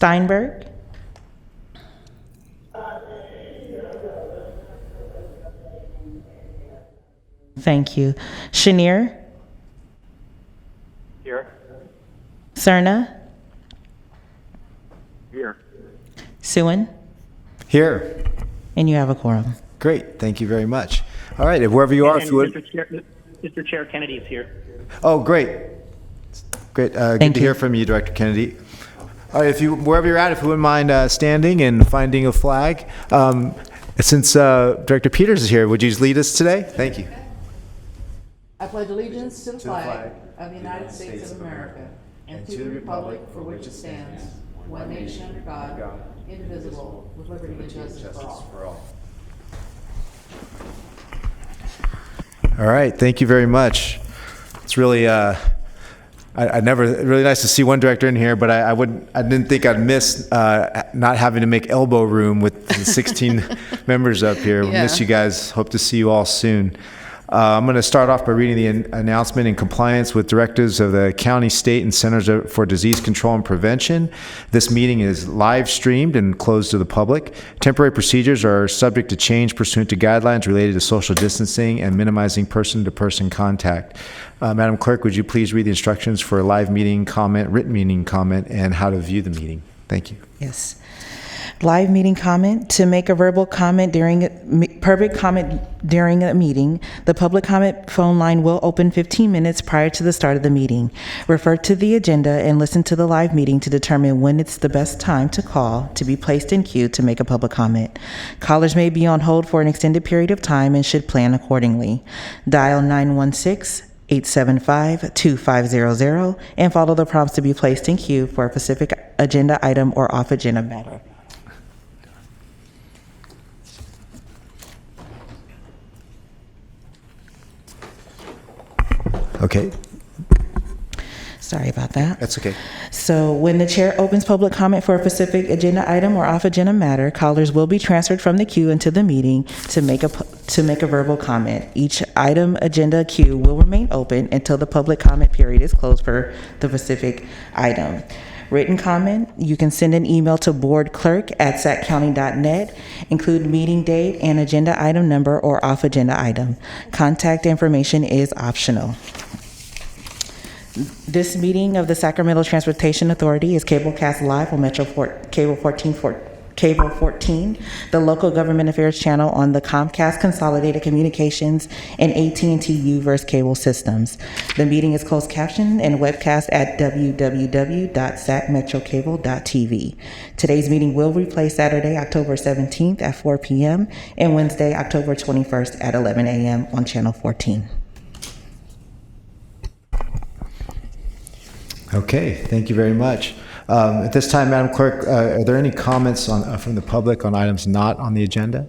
Steinberg. Thank you. Chenier. Here. Cerna. Here. Suen. Here. And you have a quorum. Great. Thank you very much. All right. Wherever you are, if you would. Mr. Chair, Kennedy's here. Oh, great. Great. Good to hear from you, Director Kennedy. All right. Wherever you're at, if you wouldn't mind standing and finding a flag. Since Director Peters is here, would you lead us today? Thank you. I pledge allegiance to the flag of the United States of America and to the republic for which it stands, one nation under God, indivisible, with liberty and justice for all. All right. Thank you very much. It's really, really nice to see one director in here, but I didn't think I'd miss not having to make elbow room with the 16 members up here. Yeah. Miss you guys. Hope to see you all soon. I'm going to start off by reading the announcement in compliance with directives of the county, state, and Centers for Disease Control and Prevention. This meeting is live streamed and closed to the public. Temporary procedures are subject to change pursuant to guidelines related to social distancing and minimizing person-to-person contact. Madam Clerk, would you please read the instructions for a live meeting comment, written meeting comment, and how to view the meeting? Thank you. Yes. Live meeting comment. To make a verbal comment public comment during a meeting, the public comment phone line will open 15 minutes prior to the start of the meeting. Refer to the agenda and listen to the live meeting to determine when it's the best time to call to be placed in queue to make a public comment. Callers may be on hold for an extended period of time and should plan accordingly. Dial 916-875-2500 and follow the prompts to be placed in queue for a specific agenda item or off-agenda matter. Okay. Sorry about that. That's okay. So when the chair opens public comment for a specific agenda item or off-agenda matter, callers will be transferred from the queue into the meeting to make a verbal comment. Each item agenda queue will remain open until the public comment period is closed for the specific item. Written comment, you can send an email to boardclerk@saccounty.net. Include meeting date and agenda item number or off-agenda item. Contact information is optional. This meeting of the Sacramento Transportation Authority is cablecast live on Cable 14, the local government affairs channel on the Comcast Consolidated Communications and AT&T U-verse cable systems. The meeting is closed captioned and webcast at www.sacmetrocable.tv. Today's meeting will replay Saturday, October 17th at 4 p.m. and Wednesday, October 21st at 11 a.m. on Channel 14. Okay, thank you very much. At this time, Madam Clerk, are there any comments from the public on items not on the agenda?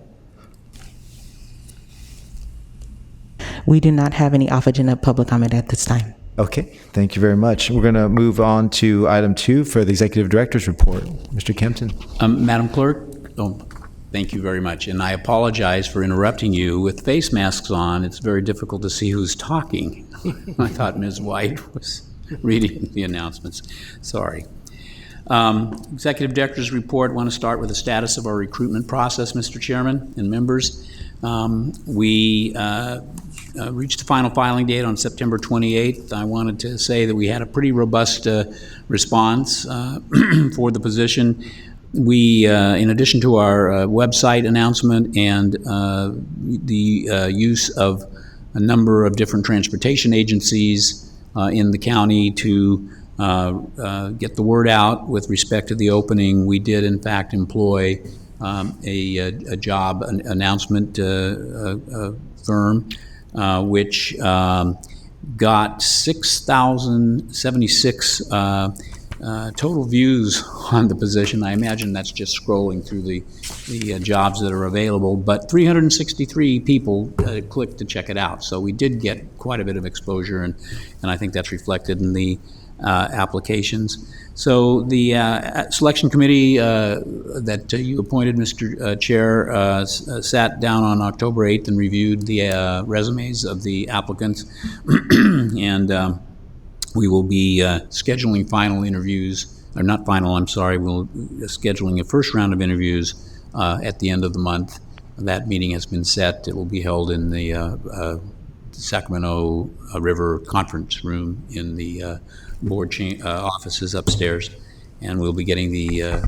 We do not have any off-agenda public comment at this time. Okay, thank you very much. We're going to move on to item 2 for the Executive Director's Report. Mr. Kempton. Madam Clerk, thank you very much. And I apologize for interrupting you. With face masks on, it's very difficult to see who's talking. I thought Ms. White was reading the announcements. Sorry. Executive Director's Report. Want to start with the status of our recruitment process, Mr. Chairman and members. We reached the final filing date on September 28th. I wanted to say that we had a pretty robust response for the position. We, in addition to our website announcement and the use of a number of different transportation agencies in the county to get the word out with respect to the opening, we did in fact employ a job announcement firm which got 6,076 total views on the position. I imagine that's just scrolling through the jobs that are available, but 363 people clicked to check it out. So we did get quite a bit of exposure, and I think that's reflected in the applications. So the selection committee that you appointed, Mr. Chair, sat down on October 8th and reviewed the resumes of the applicants, and we will be scheduling final interviews or not final, I'm sorry, we'll scheduling a first round of interviews at the end of the month. That meeting has been set. It will be held in the Sacramento River Conference Room in the board offices upstairs. And we'll be getting the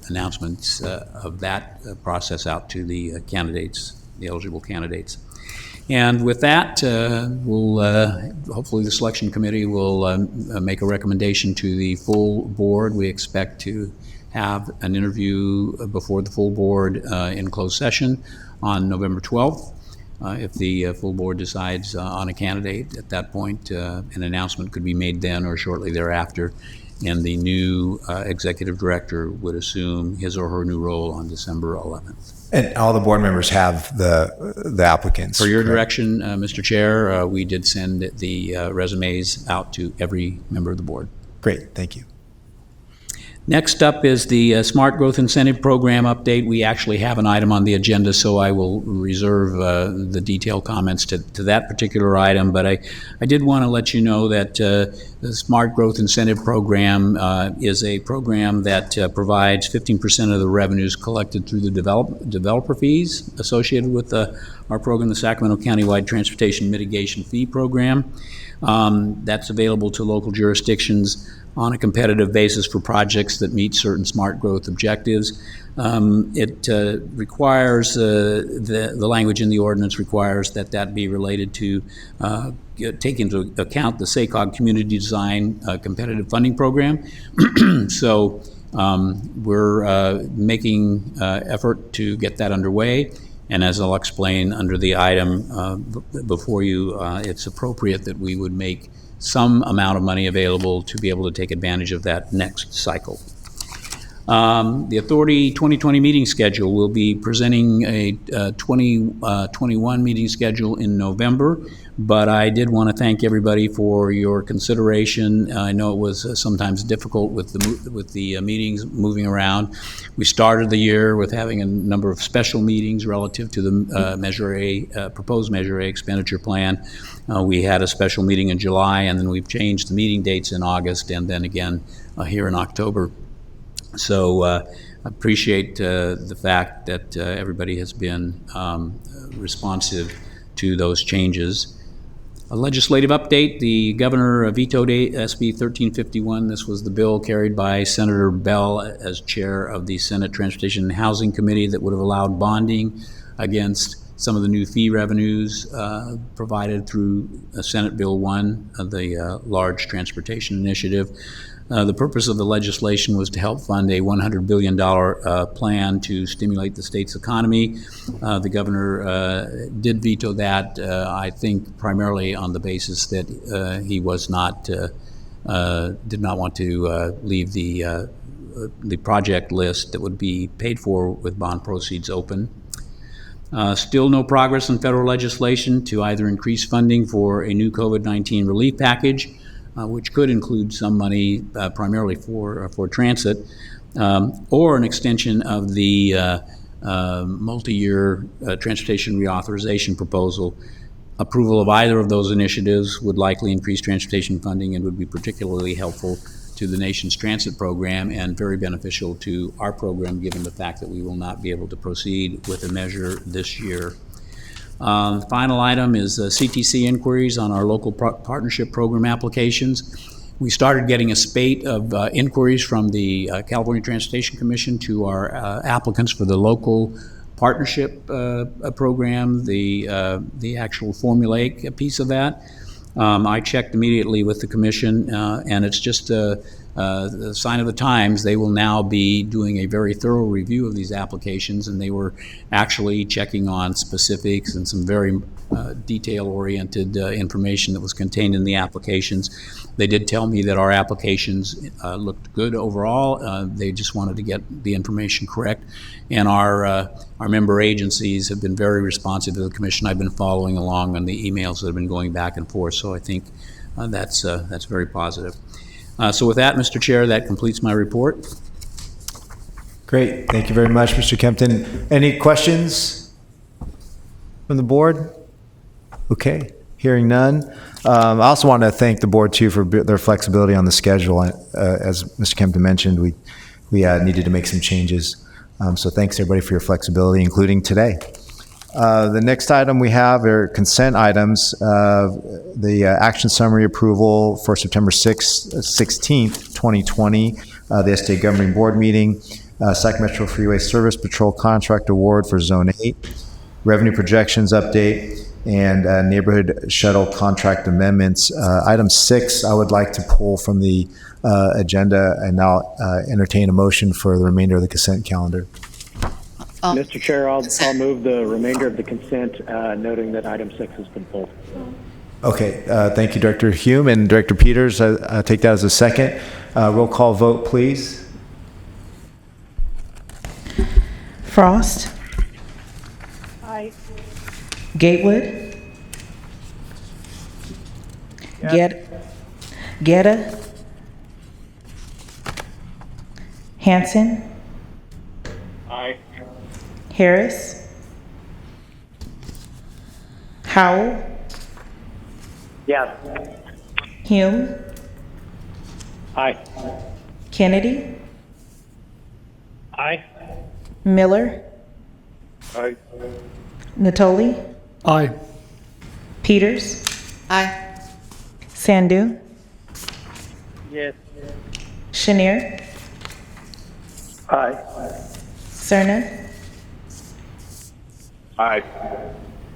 announcements of that process out to the candidates, the eligible candidates. And with that, we'll hopefully the selection committee will make a recommendation to the full board. We expect to have an interview before the full board in closed session on November 12th. If the full board decides on a candidate at that point, an announcement could be made then or shortly thereafter, and the new executive director would assume his or her new role on December 11th. And all the board members have the applicants. For your correct? direction, Mr. Chair, we did send the resumes out to every member of the board. Great, thank you. Next up is the Smart Growth Incentive Program update. We actually have an item on the agenda, so I will reserve the detailed comments to that particular item. But I did want to let you know that the Smart Growth Incentive Program is a program that provides 15% of the revenues collected through the developer fees associated with our program, the Sacramento Countywide Transportation Mitigation Fee Program. That's available to local jurisdictions on a competitive basis for projects that meet certain smart growth objectives. It requires, the language in the ordinance requires that be related to take into account the Sacog Community Design Competitive Funding Program. So we're making effort to get that underway. And as I'll explain under the item before you, it's appropriate that we would make some amount of money available to be able to take advantage of that next cycle. The Authority 2020 meeting schedule will be presenting a 2021 meeting schedule in November, but I did want to thank everybody for your consideration. I know it was sometimes difficult with the meetings moving around. We started the year with having a number of special meetings relative to the Measure A, proposed Measure A expenditure plan. We had a special meeting in July, and then we've changed the meeting dates in August, and then again here in October. So I appreciate the fact that everybody has been responsive to those changes. A legislative update, the governor vetoed SB 1351. This was the bill carried by Senator Bell as chair of the Senate Transportation and Housing Committee that would have allowed bonding against some of the new fee revenues provided through Senate Bill 1, the large transportation initiative. The purpose of the legislation was to help fund a $100 billion plan to stimulate the state's economy. The governor did veto that, I think primarily on the basis that he was not, did not want to leave the project list that would be paid for with bond proceeds open. Still no progress in federal legislation to either increase funding for a new COVID-19 relief package, which could include some money primarily for transit, or an extension of the multi-year transportation reauthorization proposal. Approval of either of those initiatives would likely increase transportation funding and would be particularly helpful to the nation's transit program and very beneficial to our program, given the fact that we will not be able to proceed with a measure this year. The final item is CTC inquiries on our local partnership program applications. We started getting a spate of inquiries from the California Transportation Commission to our applicants for the local partnership program, the actual formulaic piece of that. I checked immediately with the commission, and it's just a sign of the times. They will now be doing a very thorough review of these applications, and they were actually checking on specifics and some very detail-oriented information that was contained in the applications. They did tell me that our applications looked good overall. They just wanted to get the information correct, and our member agencies have been very responsive to the commission. I've been following along on the emails that have been going back and forth, so I think that's very positive. So with that, Mr. Chair, that completes my report. Great, thank you very much, Mr. Kempton. Any questions from the board? Okay, hearing none. I also want to thank the board too for their flexibility on the schedule. As Mr. Kempton mentioned, we needed to make some changes. So thanks everybody for your flexibility, including today. The next item we have are consent items. The action summary approval for September 16th, 2020, the STA Governing Board meeting, Sacramento Freeway Service Patrol Contract Award for Zone 8, revenue projections update, and neighborhood shuttle contract amendments. Item 6, I would like to pull from the agenda and now entertain a motion for the remainder of the consent calendar. Mr. Chair, I'll move the remainder of the consent, noting that item 6 has been pulled. Okay, thank you, Director Hume, and Director Peters. I take that as a second. Roll call vote, please. Frost. Aye. Gatewood. Getta. Hanson. Aye. Harris. Howell. Yes. Hume. Aye. Kennedy. Aye. Miller. Aye. Natoli. Aye. Peters. Aye. Sandu. Yes. Chenier. Aye. Cerna. Aye.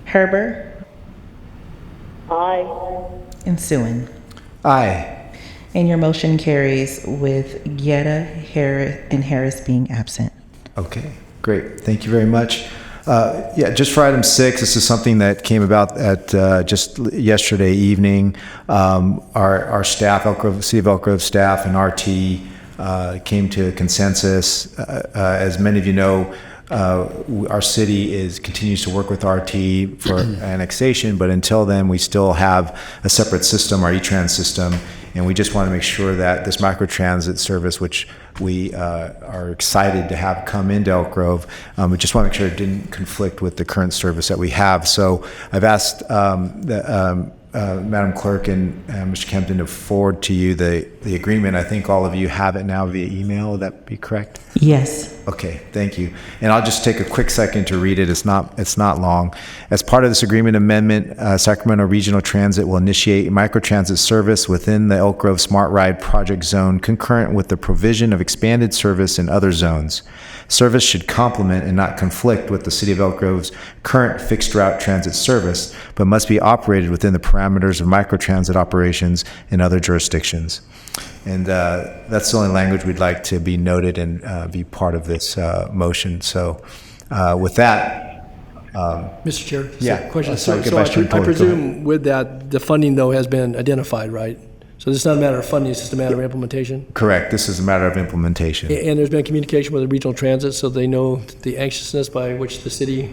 Herber. Aye. And Suen. Aye. And your motion carries with Guetta, Harris, and Harris being absent. Okay, great. Thank you very much. Yeah, just for item 6, this is something that came about at just yesterday evening. Our staff, City of Elk Grove staff and RT came to a consensus. As many of you know, our city continues to work with RT for annexation, but until then, we still have a separate system, our E-Trans system, and we just want to make sure that this microtransit service, which we are excited to have come into Elk Grove, we just want to make sure it didn't conflict with the current service that we have. So I've asked Madam Clerk and Mr. Kempton to forward to you the agreement. I think all of you have it now via email. Would that be correct? Yes. Okay, thank you. And I'll just take a quick second to read it. It's not long. As part of this agreement amendment, Sacramento Regional Transit will initiate microtransit service within the Elk Grove Smart Ride project zone concurrent with the provision of expanded service in other zones. Service should complement and not conflict with the City of Elk Grove's current fixed route transit service, but must be operated within the parameters of microtransit operations in other jurisdictions. And that's the only language we'd like to be noted and be part of this motion. So with that, Mr. Chair, yeah. question. Sorry, So get back to your I point. Go presume with that, the funding though has been identified, right? So this is not a matter of funding, it's just a matter of implementation? Correct. This is a matter of implementation. And there's been communication with the regional transit, so they know the anxiousness by which the city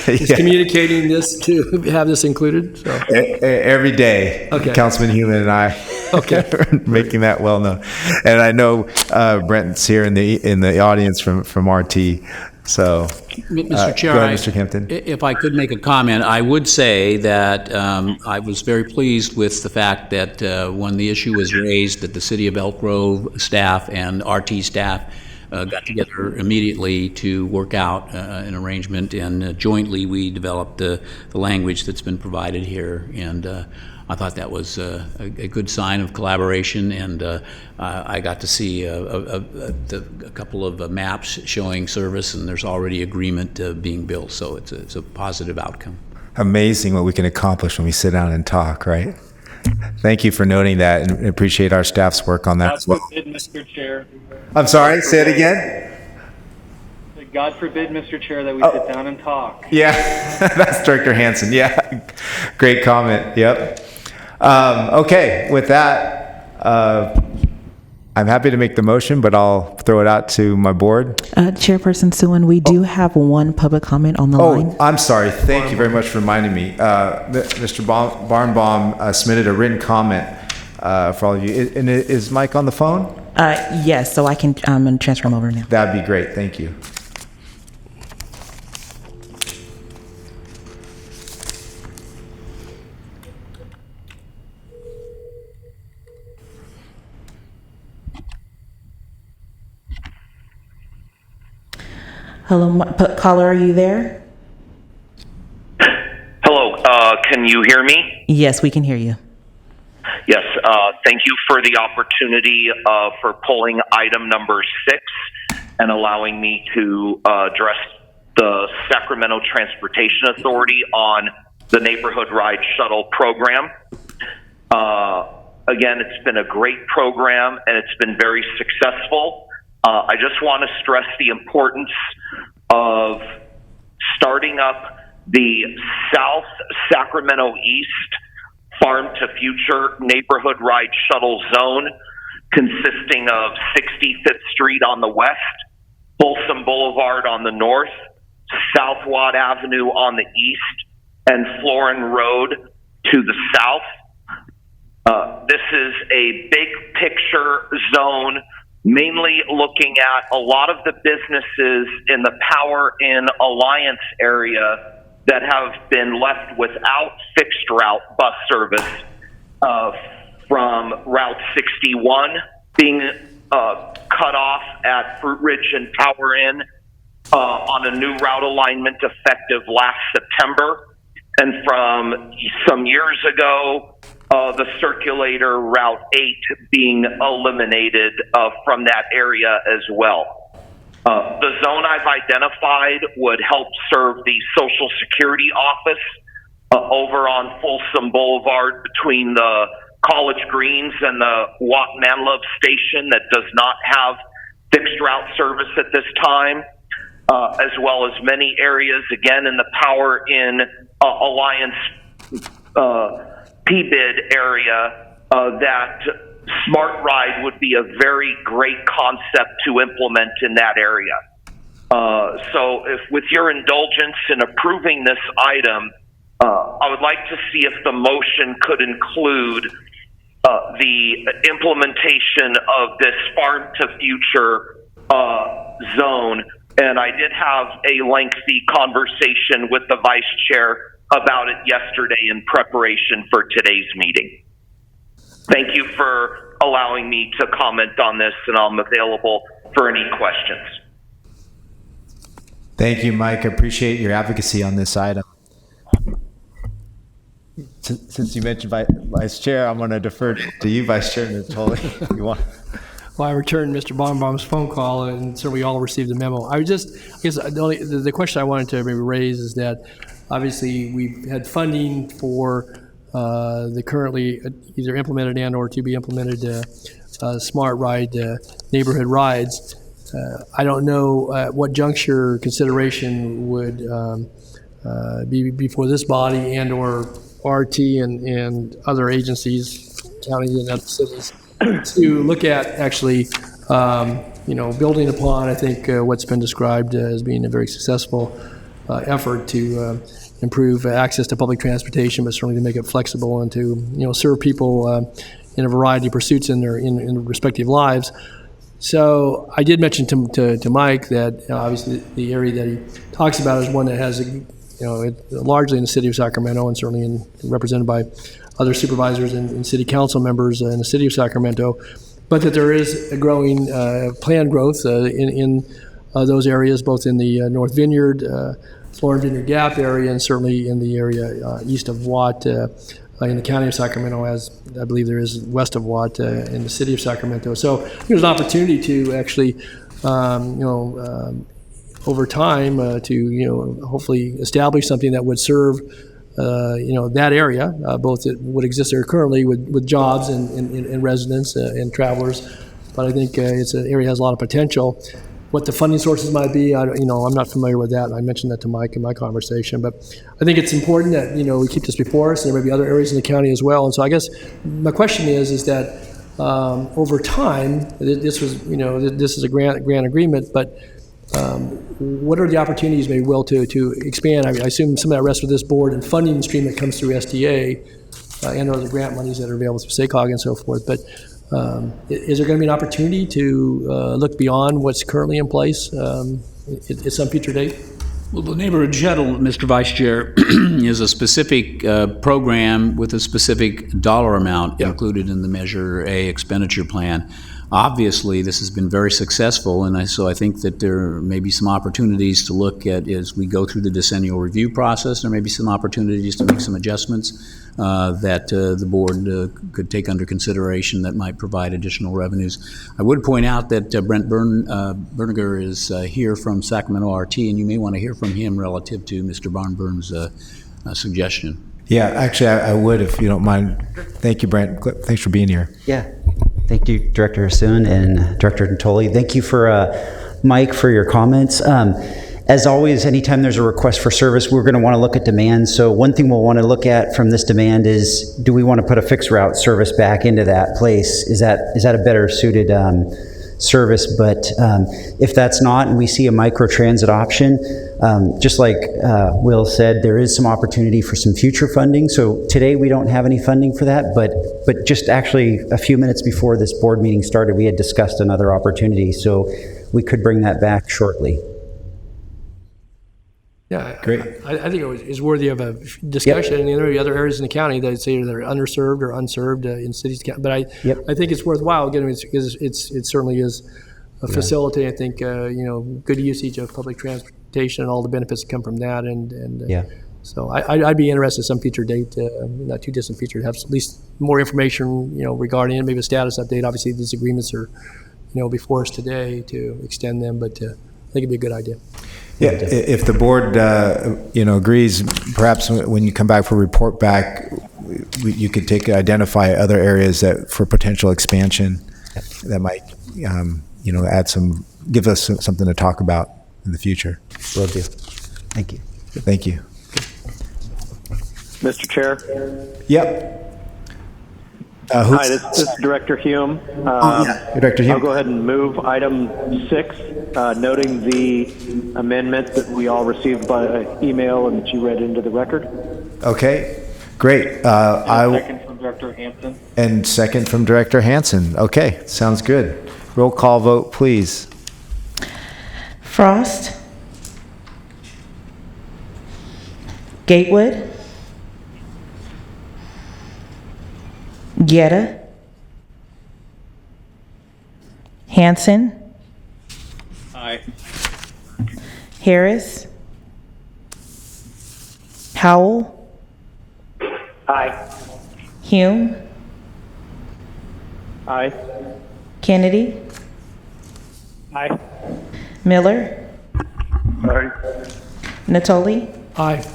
is Yeah. communicating this to have this included, so. Every day, Okay. Councilman Human and I are making that well known. And I know Brent's here in the audience from RT. So, Mr. Chair, go ahead, Mr. Kempton. if I could make a comment, I would say that I was very pleased with the fact that when the issue was raised, that the City of Elk Grove staff and RT staff got together immediately to work out an arrangement, and jointly we developed the language that's been provided here. And I thought that was a good sign of collaboration, and I got to see a couple of maps showing service, and there's already agreement being built, so it's a positive outcome. Amazing what we can accomplish when we sit down and talk, right? Thank you for noting that, and appreciate our staff's work on that as well. God forbid, Mr. Chair. I'm sorry, say it again? God forbid, Mr. Chair, that we sit down and talk. Yeah, that's Director Hanson. Yeah, great comment. Yep. Okay, with that, I'm happy to make the motion, but I'll throw it out to my board. Chairperson Suen, we do have one public comment on the line. Oh, I'm sorry. Thank you very much for reminding me. Mr. Barnbaum submitted a written comment for all of you. And is Mike on the phone? Yes, so I'm going to transfer him over now. That'd be great. Thank you. Hello, caller, are you there? Hello, can you hear me? Yes, we can hear you. Yes, thank you for the opportunity for pulling item number 6 and allowing me to address the Sacramento Transportation Authority on the Neighborhood Ride Shuttle program. Again, it's been a great program and it's been very successful. I just want to stress the importance of starting up the South Sacramento East Farm to Future Neighborhood Ride Shuttle Zone, consisting of 65th Street on the west, Folsom Boulevard on the north, South Watt Avenue on the east, and Florin Road to the south. This is a big picture zone, mainly looking at a lot of the businesses in the Power Inn Alliance area that have been left without fixed route bus service from Route 61 being cut off at Fruit Ridge and Power Inn on a new route alignment effective last September. And from some years ago, the circulator Route 8 being eliminated from that area as well. The zone I've identified would help serve the Social Security office over on Folsom Boulevard between the College Greens and the Watt Manlove station that does not have fixed route service at this time, as well as many areas, again, in the Power Inn Alliance PBID area that Smart Ride would be a very great concept to implement in that area. So if with your indulgence in approving this item, I would like to see if the motion could include the implementation of this Farm to Future zone. And I did have a lengthy conversation with the Vice Chair about it yesterday in preparation for today's meeting. Thank you for allowing me to comment on this, and I'm available for any questions. Thank you, Mike. I appreciate your advocacy on this item. Since you mentioned Vice Chair, I'm going to defer to you, Vice Chair. You want? Well, I returned Mr. Baumbaum's phone call, and certainly all received the memo. I guess the question I wanted to maybe raise is that obviously we've had funding for the currently either implemented and or to be implemented Smart Ride neighborhood rides. I don't know at what juncture consideration would be before this body and or RT and other agencies, counties and other cities, to look at actually, building upon, I think, what's been described as being a very successful effort to improve access to public transportation, but certainly to make it flexible and to, serve people in a variety of pursuits in their respective lives. So I did mention to Mike that obviously the area that he talks about is one that has, largely in the city of Sacramento and certainly represented by other supervisors and city council members in the city of Sacramento, but that there is a growing planned growth in those areas, both in the North Vineyard, Florin Vineyard Gap area, and certainly in the area east of Watt in the county of Sacramento, as I believe there is west of Watt in the city of Sacramento. So there's an opportunity to actually, over time, to hopefully establish something that would serve that area, both that would exist there currently with jobs and residents and travelers. But I think it's an area that has a lot of potential. What the funding sources might be, I'm not familiar with that. I mentioned that to Mike in my conversation. But I think it's important that, we keep this before us, and there may be other areas in the county as well. And so I guess my question is that over time, this is a grant agreement, but what are the opportunities, maybe, Will, to expand? I assume some of that rests with this board and funding stream that comes through STA and or the grant monies that are available through Sacog and so forth. But is there going to be an opportunity to look beyond what's currently in place at some future date? Well, the neighborhood shuttle, Mr. Vice Chair, is a specific program with a specific dollar amount included in the Measure A expenditure plan. Obviously, this has been very successful, and so I think that there may be some opportunities to look at as we go through the decennial review process. There may be some opportunities to make some adjustments that the board could take under consideration that might provide additional revenues. I would point out that Brent Berniger is here from Sacramento RT, and you may want to hear from him relative to Mr. Barnburns' suggestion. Yeah, actually, I would, if you don't mind. Thank you, Brent. Thanks for being here. Yeah. Thank you, Director Hassoun and Director Natoli. Thank you for Mike for your comments. As always, anytime there's a request for service, we're going to want to look at demand. So one thing we'll want to look at from this demand is, do we want to put a fixed route service back into that place? Is that a better suited service? But if that's not, and we see a microtransit option, just like Will said, there is some opportunity for some future funding. So today we don't have any funding for that, but just actually a few minutes before this board meeting started, we had discussed another opportunity. So we could bring that back shortly. Yeah, Great. I think it is worthy of a discussion. Yep. And there are other areas in the county that say they're underserved or unserved in cities. But I think it's worthwhile again because it certainly is a facility. I think good usage of public transportation and all the benefits that come from that. And so I'd be interested at some future date, not too distant future, to have at least more information regarding it. Maybe a status update. Obviously, these agreements are before us today to extend them, but I think it'd be a good idea. Yeah, if the board, agrees, perhaps when you come back for a report back, you could identify other areas that for potential expansion that might, give us something to talk about in the future. Will do. Thank you. Thank you. Mr. Chair. Yep. Hi, this is Director Hume. Director Hume. I'll go ahead and move item 6, noting the amendment that we all received by email and that you read into the record. Okay, great. Second from Director Hansen. And second from Director Hansen. Okay, sounds good. Roll call vote, please. Frost. Gatewood. Guerra. Hansen. Aye. Harris. Howell. Aye. Hume. Aye. Kennedy. Aye. Miller. Aye. Natoli. Aye.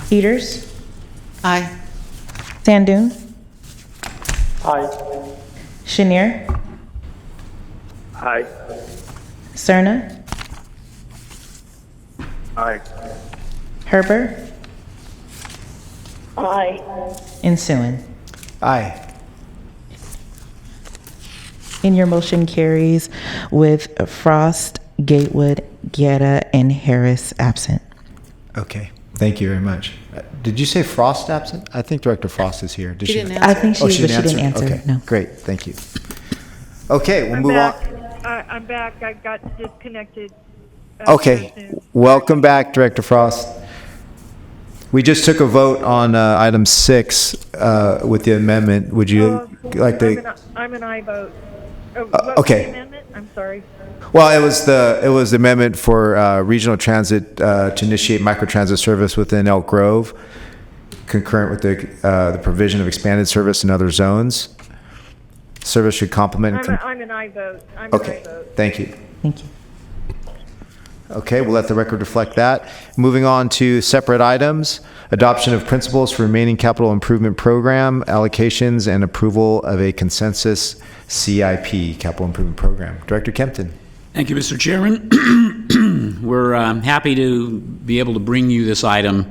Peters. Aye. Sandoon. Aye. Chenier. Aye. Cerna. Aye. Herber. Aye. And Suen. Aye. And your motion carries with Frost, Gatewood, Guerra, and Harris absent. Okay, thank you very much. Did you say Frost absent? I think Director Frost is here. Did She didn't I think Oh, she didn't answer. Okay, No. great, thank you. Okay, we'll move on. I'm back. I got disconnected. Okay, welcome back, Director Frost. We just took a vote on item 6 with the amendment. Would you like to? I'm an aye vote. What was okay. the amendment? I'm sorry. Well, it was the amendment for regional transit to initiate microtransit service within Elk Grove, concurrent with the provision of expanded service in other zones. Service should complement. I'm an aye vote. I'm Okay, an aye vote. thank you. Thank you. Okay, we'll let the record reflect that. Moving on to separate items, adoption of principles for remaining capital improvement program, allocations, and approval of a consensus CIP, capital improvement program. Director Kempton. Thank you, Mr. Chairman. We're happy to be able to bring you this item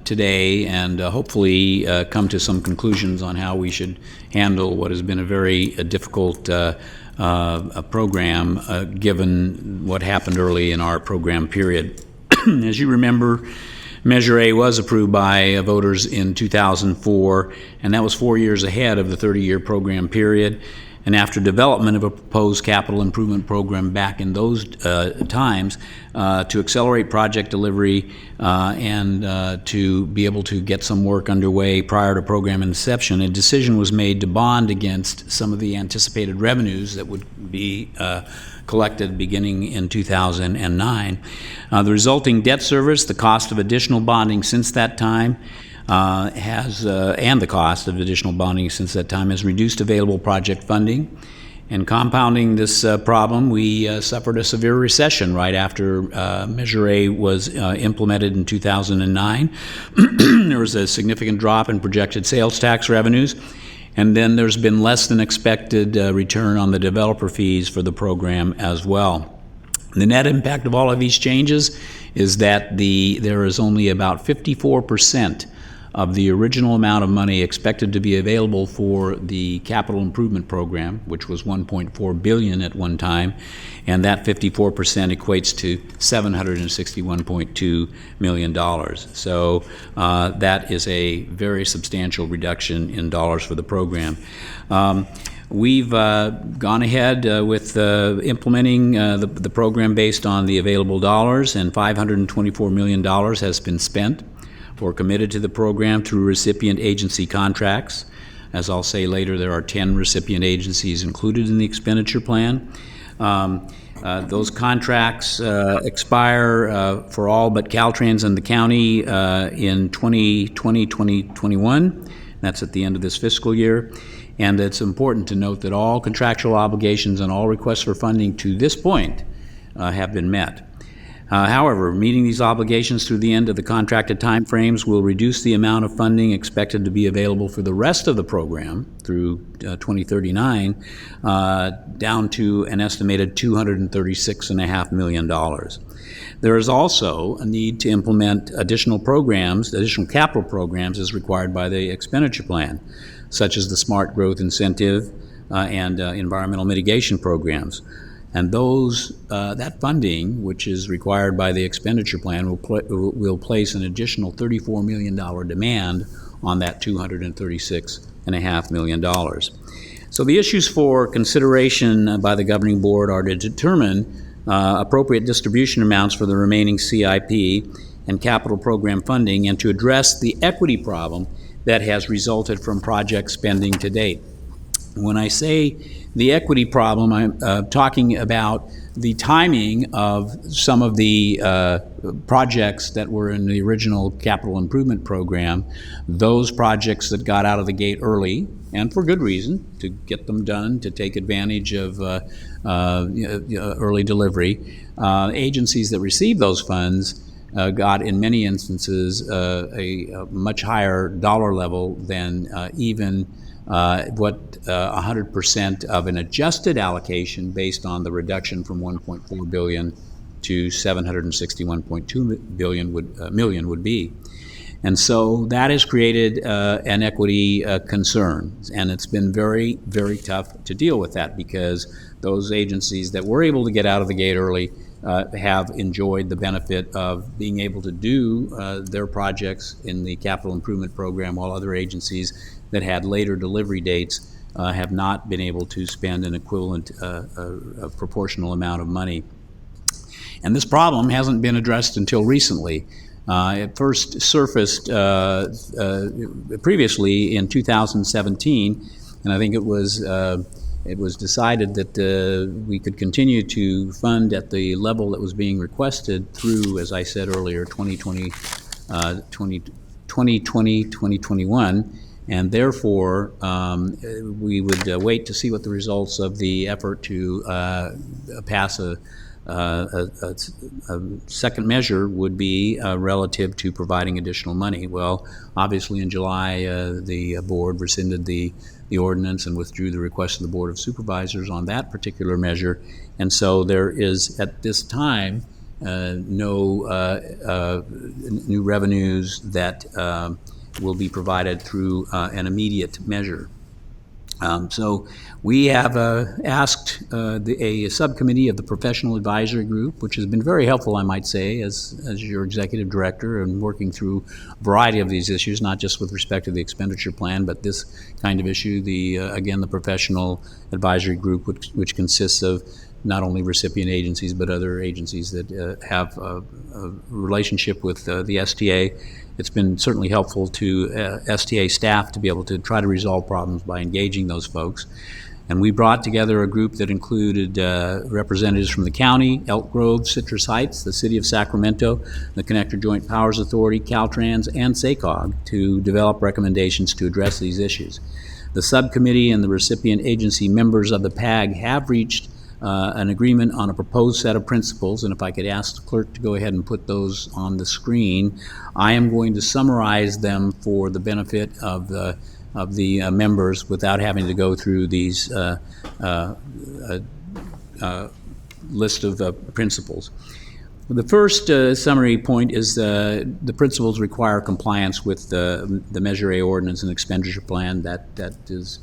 today and hopefully come to some conclusions on how we should handle what has been a very difficult program given what happened early in our program period. As you remember, Measure A was approved by voters in 2004, and that was 4 years ahead of the 30-year program period. And after development of a proposed capital improvement program back in those times, to accelerate project delivery and to be able to get some work underway prior to program inception, a decision was made to bond against some of the anticipated revenues that would be collected beginning in 2009. The resulting debt service, the cost of additional bonding since that time, and the cost of additional bonding since that time has reduced available project funding. And compounding this problem, we suffered a severe recession right after Measure A was implemented in 2009. There was a significant drop in projected sales tax revenues, and then there's been less than expected return on the developer fees for the program as well. The net impact of all of these changes is that there is only about 54% of the original amount of money expected to be available for the capital improvement program, which was $1.4 billion at one time, and that 54% equates to $761.2 million. So that is a very substantial reduction in dollars for the program. We've gone ahead with implementing the program based on the available dollars, and $524 million has been spent or committed to the program through recipient agency contracts. As I'll say later, there are 10 recipient agencies included in the expenditure plan. Those contracts expire for all but Caltrans and the county in 2020-2021. That's at the end of this fiscal year. And it's important to note that all contractual obligations and all requests for funding to this point have been met. However, meeting these obligations through the end of the contracted timeframes will reduce the amount of funding expected to be available for the rest of the program through 2039 down to an estimated $236.5 million. There is also a need to implement additional capital programs as required by the expenditure plan, such as the Smart Growth Incentive and environmental mitigation programs. And that funding, which is required by the expenditure plan, will place an additional $34 million demand on that $236.5 million. So the issues for consideration by the Governing Board are to determine appropriate distribution amounts for the remaining CIP and capital program funding, and to address the equity problem that has resulted from project spending to date. When I say the equity problem, I'm talking about the timing of some of the projects that were in the original capital improvement program, those projects that got out of the gate early, and for good reason, to get them done, to take advantage of early delivery. Agencies that received those funds got, in many instances, a much higher dollar level than even what 100% of an adjusted allocation based on the reduction from 1.4 billion to 761.2 million would be. And so that has created an equity concern, and it's been very, very tough to deal with that, because those agencies that were able to get out of the gate early have enjoyed the benefit of being able to do their projects in the capital improvement program, while other agencies that had later delivery dates have not been able to spend an equivalent proportional amount of money. And this problem hasn't been addressed until recently. It first surfaced previously in 2017, and I think it was decided that we could continue to fund at the level that was being requested through, as I said earlier, 2021, and therefore we would wait to see what the results of the effort to pass a second measure would be relative to providing additional money. Well, obviously in July, the board rescinded the ordinance and withdrew the request of the Board of Supervisors on that particular measure. And so there is, at this time, no new revenues that will be provided through an immediate measure. So we have asked a subcommittee of the Professional Advisory Group, which has been very helpful, I might say, as your executive director, and working through a variety of these issues, not just with respect to the expenditure plan, but this kind of issue. Again, the Professional Advisory Group, which consists of not only recipient agencies, but other agencies that have a relationship with the STA. It's been certainly helpful to STA staff to be able to try to resolve problems by engaging those folks. And we brought together a group that included representatives from the county, Elk Grove, Citrus Heights, the city of Sacramento, the Connector Joint Powers Authority, Caltrans, and Sacog to develop recommendations to address these issues. The subcommittee and the recipient agency members of the PAG have reached an agreement on a proposed set of principles, and if I could ask the clerk to go ahead and put those on the screen, I am going to summarize them for the benefit of the members without having to go through these list of principles. The first summary point is the principles require compliance with the Measure A ordinance and expenditure plan. That it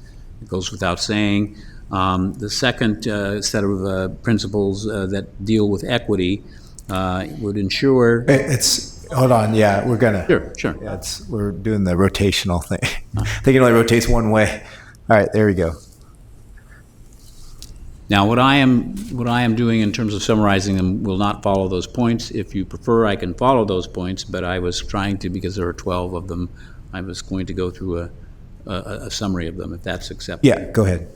goes without saying. The second set of principles that deal with equity would ensure. Hold on, yeah, we're gonna. Sure. Yeah, we're doing the rotational thing. I think it only rotates one way. All right, there we go. Now, what I am doing in terms of summarizing them will not follow those points. If you prefer, I can follow those points, but I was trying to, because there are 12 of them, I was going to go through a summary of them, if that's acceptable. Yeah, go ahead.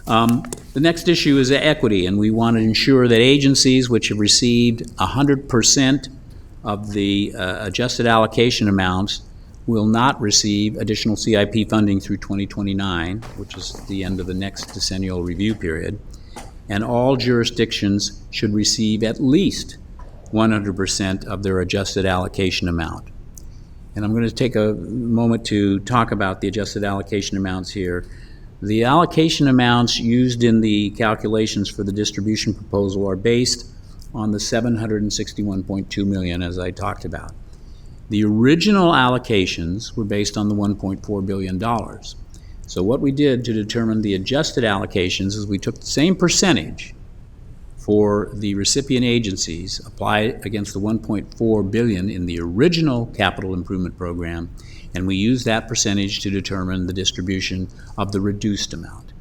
The next issue is equity, and we want to ensure that agencies which have received 100% of the adjusted allocation amounts will not receive additional CIP funding through 2029, which is the end of the next decennial review period, and all jurisdictions should receive at least 100% of their adjusted allocation amount. And I'm going to take a moment to talk about the adjusted allocation amounts here. The allocation amounts used in the calculations for the distribution proposal are based on the $761.2 million, as I talked about. The original allocations were based on the $1.4 billion. So what we did to determine the adjusted allocations is we took the same percentage for the recipient agencies, applied against the $1.4 billion in the original capital improvement program, and we used that percentage to determine the distribution of the reduced amount.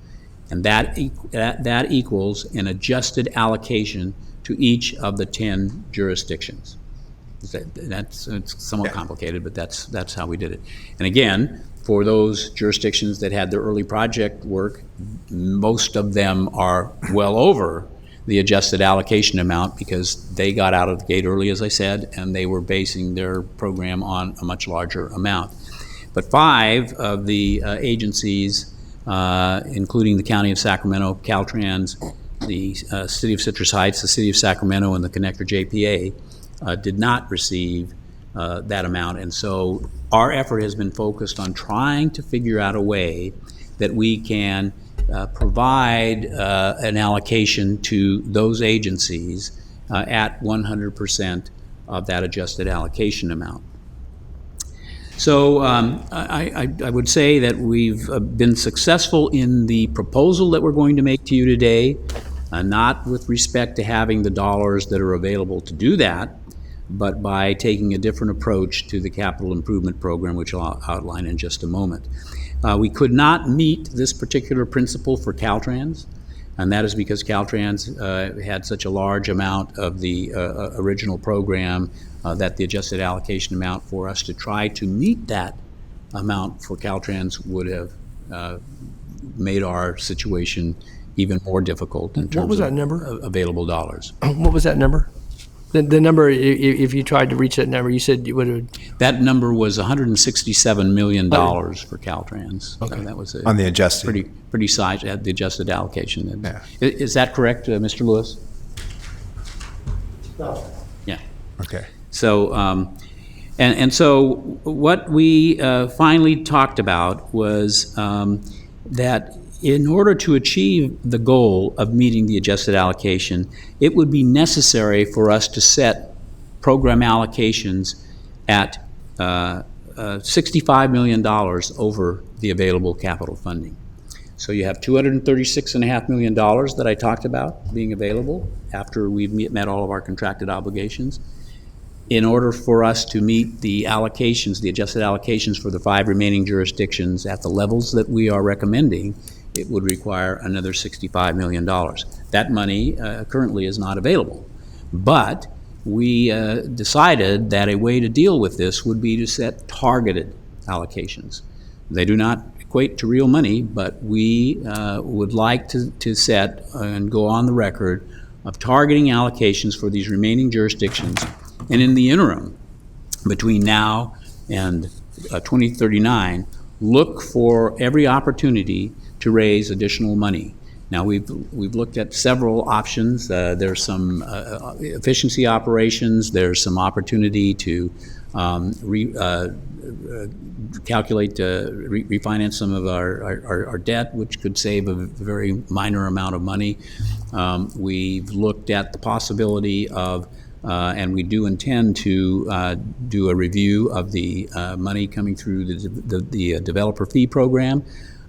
And that equals an adjusted allocation to each of the 10 jurisdictions. It's somewhat complicated, but that's how we did it. And again, for those jurisdictions that had their early project work, most of them are well over the adjusted allocation amount because they got out of the gate early, as I said, and they were basing their program on a much larger amount. But 5 of the agencies, including the County of Sacramento, Caltrans, the City of Citrus Heights, the City of Sacramento, and the Connector JPA, did not receive that amount. And so our effort has been focused on trying to figure out a way that we can provide an allocation to those agencies at 100% of that adjusted allocation amount. So I would say that we've been successful in the proposal that we're going to make to you today, not with respect to having the dollars that are available to do that, but by taking a different approach to the capital improvement program, which I'll outline in just a moment. We could not meet this particular principle for Caltrans, and that is because Caltrans had such a large amount of the original program that the adjusted allocation amount for us to try to meet that amount for Caltrans would have made our situation even more difficult in terms What was that of number? Available dollars. What was that number? The number, if you tried to reach that number, you said you would have. That number was $167 million for Caltrans. Okay. So that was On the adjusted. pretty size at the adjusted allocation. Yeah. Is that correct, Mr. Lewis? No. Yeah. Okay. So, and so what we finally talked about was that in order to achieve the goal of meeting the adjusted allocation, it would be necessary for us to set program allocations at $65 million over the available capital funding. So you have $236.5 million that I talked about being available after we've met all of our contracted obligations. In order for us to meet the allocations, the adjusted allocations for the 5 remaining jurisdictions at the levels that we are recommending, it would require another $65 million. That money currently is not available. But we decided that a way to deal with this would be to set targeted allocations. They do not equate to real money, but we would like to set and go on the record of targeting allocations for these remaining jurisdictions. And in the interim, between now and 2039, look for every opportunity to raise additional money. Now, we've looked at several options. There's some efficiency operations. There's some opportunity to refinance some of our debt, which could save a very minor amount of money. We've looked at the possibility of and we do intend to do a review of the money coming through the developer fee program.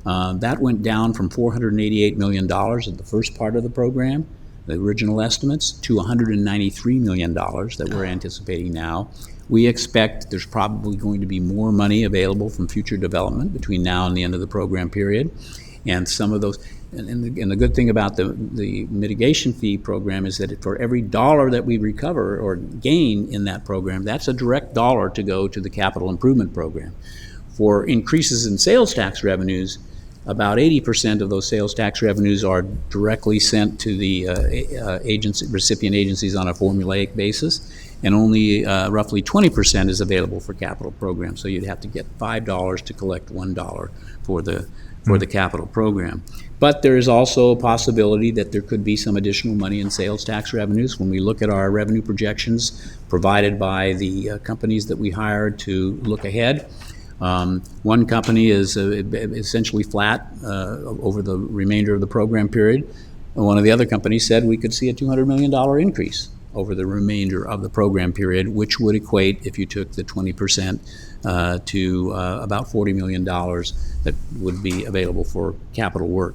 That went down from $488 million at the first part of the program, the original estimates, to $193 million that we're anticipating now. We expect there's probably going to be more money available from future development between now and the end of the program period. And some of those, and the good thing about the mitigation fee program is that for every dollar that we recover or gain in that program, that's a direct dollar to go to the capital improvement program. For increases in sales tax revenues, about 80% of those sales tax revenues are directly sent to the recipient agencies on a formulaic basis, and only roughly 20% is available for capital programs. So you'd have to get $5 to collect $1 for the capital program. But there is also a possibility that there could be some additional money in sales tax revenues. When we look at our revenue projections provided by the companies that we hired to look ahead, one company is essentially flat over the remainder of the program period. And one of the other companies said we could see a $200 million increase over the remainder of the program period, which would equate, if you took the 20%, to about $40 million that would be available for capital work.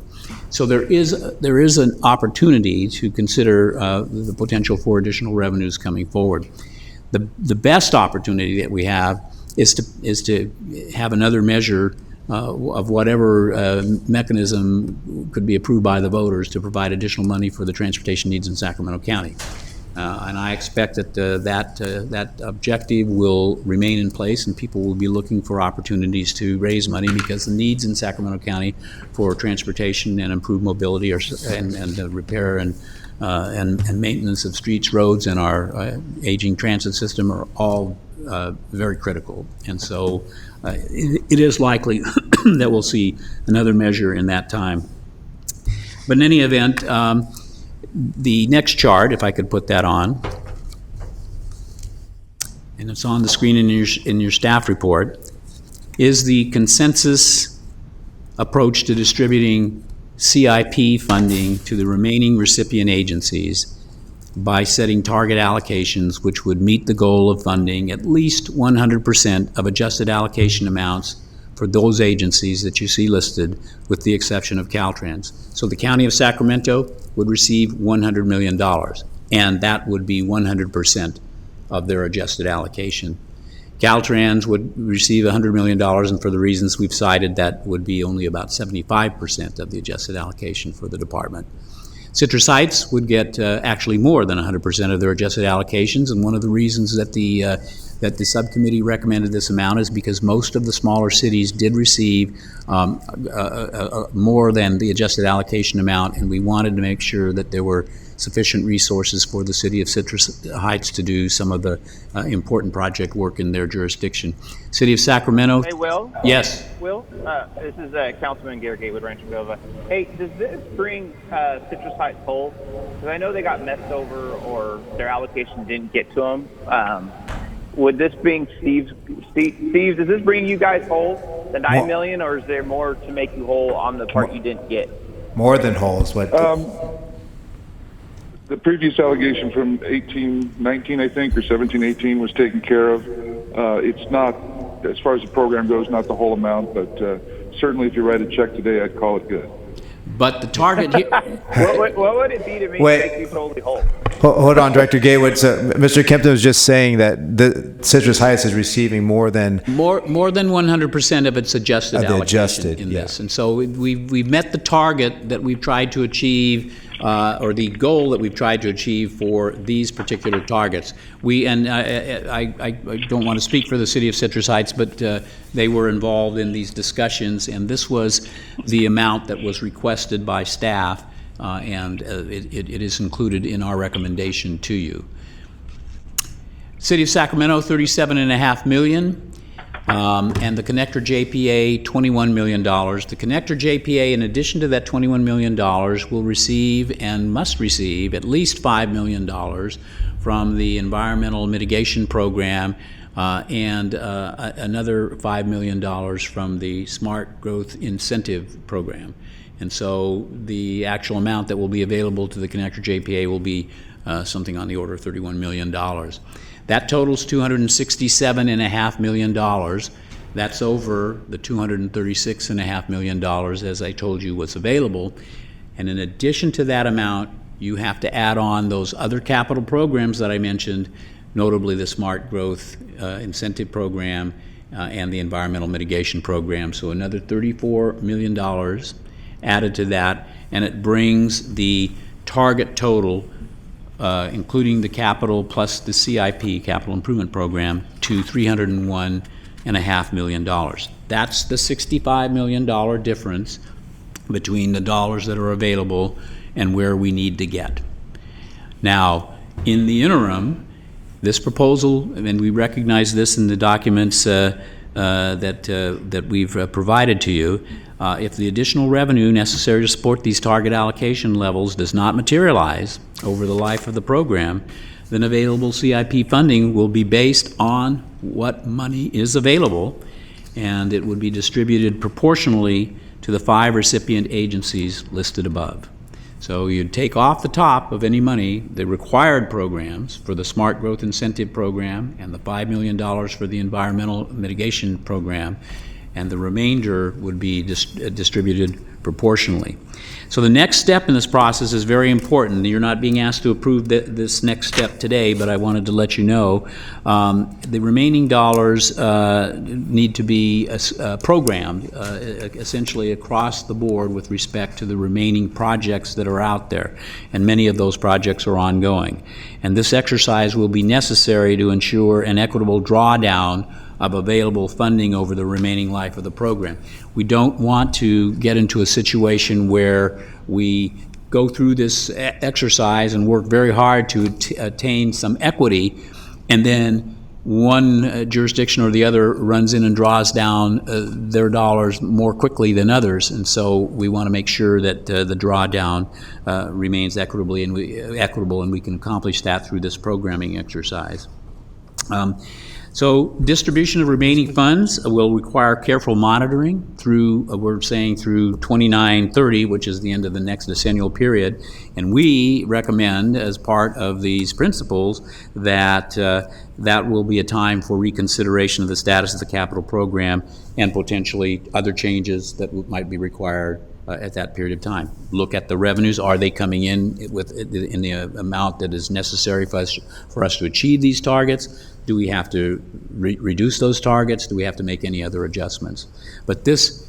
So there is an opportunity to consider the potential for additional revenues coming forward. The best opportunity that we have is to have another measure of whatever mechanism could be approved by the voters to provide additional money for the transportation needs in Sacramento County. And I expect that that objective will remain in place, and people will be looking for opportunities to raise money because the needs in Sacramento County for transportation and improved mobility and the repair and maintenance of streets, roads, and our aging transit system are all very critical. And so it is likely that we'll see another measure in that time. But in any event, the next chart, if I could put that on, and it's on the screen in your staff report, is the consensus approach to distributing CIP funding to the remaining recipient agencies by setting target allocations which would meet the goal of funding at least 100% of adjusted allocation amounts for those agencies that you see listed, with the exception of Caltrans. So the County of Sacramento would receive $100 million, and that would be 100% of their adjusted allocation. Caltrans would receive $100 million, and for the reasons we've cited, that would be only about 75% of the adjusted allocation for the department. Citrus Heights would get actually more than 100% of their adjusted allocations, and one of the reasons that the subcommittee recommended this amount is because most of the smaller cities did receive more than the adjusted allocation amount, and we wanted to make sure that there were sufficient resources for the city of Citrus Heights to do some of the important project work in their jurisdiction. City of Sacramento. Hey, Will? Yes. Will, this is Councilman Gary Gatewood, Rancho Cordova. Hey, does this bring Citrus Heights whole? Because I know they got messed over or their allocation didn't get to them. Would this bring Steve, does this bring you guys whole, the $9 million, or is there more to make you whole on the part you didn't get? More than whole is what. The previous allegation from 18-19, I think, or 17-18 was taken care of. It's not, as far as the program goes, not the whole amount, but certainly if you write a check today, I'd call it good. But the target here, What would it be to make you totally whole? Hold on, Director Gatewood. So Mr. Kempton was just saying that the Citrus Heights is receiving more than more than 100% of its adjusted Of the allocation adjusted, in yeah. this. And so we've met the target that we've tried to achieve, or the goal that we've tried to achieve for these particular targets. I don't want to speak for the city of Citrus Heights, but they were involved in these discussions, and this was the amount that was requested by staff, and it is included in our recommendation to you. City of Sacramento, $37.5 million. And the connector JPA, $21 million. The connector JPA, in addition to that $21 million, will receive and must receive at least $5 million from the Environmental Mitigation Program and another $5 million from the Smart Growth Incentive Program. And so the actual amount that will be available to the connector JPA will be something on the order of $31 million. That totals $267.5 million. That's over the $236.5 million, as I told you, was available. And in addition to that amount, you have to add on those other capital programs that I mentioned, notably the Smart Growth Incentive Program and the Environmental Mitigation Program. So another $34 million added to that, and it brings the target total, including the capital plus the CIP, Capital Improvement Program, to $301.5 million. That's the $65 million difference between the dollars that are available and where we need to get. Now, in the interim, this proposal, and we recognize this in the documents that we've provided to you, if the additional revenue necessary to support these target allocation levels does not materialize over the life of the program, then available CIP funding will be based on what money is available, and it would be distributed proportionally to the 5 recipient agencies listed above. So you'd take off the top of any money the required programs for the Smart Growth Incentive Program and the $5 million for the Environmental Mitigation Program, and the remainder would be distributed proportionally. So the next step in this process is very important. You're not being asked to approve this next step today, but I wanted to let you know the remaining dollars need to be programmed essentially across the board with respect to the remaining projects that are out there, and many of those projects are ongoing. And this exercise will be necessary to ensure an equitable drawdown of available funding over the remaining life of the program. We don't want to get into a situation where we go through this exercise and work very hard to attain some equity, and then one jurisdiction or the other runs in and draws down their dollars more quickly than others. And so we want to make sure that the drawdown remains equitable, and we can accomplish that through this programming exercise. So distribution of remaining funds will require careful monitoring through, we're saying through 2930, which is the end of the next decennial period. And we recommend, as part of these principles, that that will be a time for reconsideration of the status of the capital program and potentially other changes that might be required at that period of time. Look at the revenues. Are they coming in in the amount that is necessary for us to achieve these targets? Do we have to reduce those targets? Do we have to make any other adjustments? But this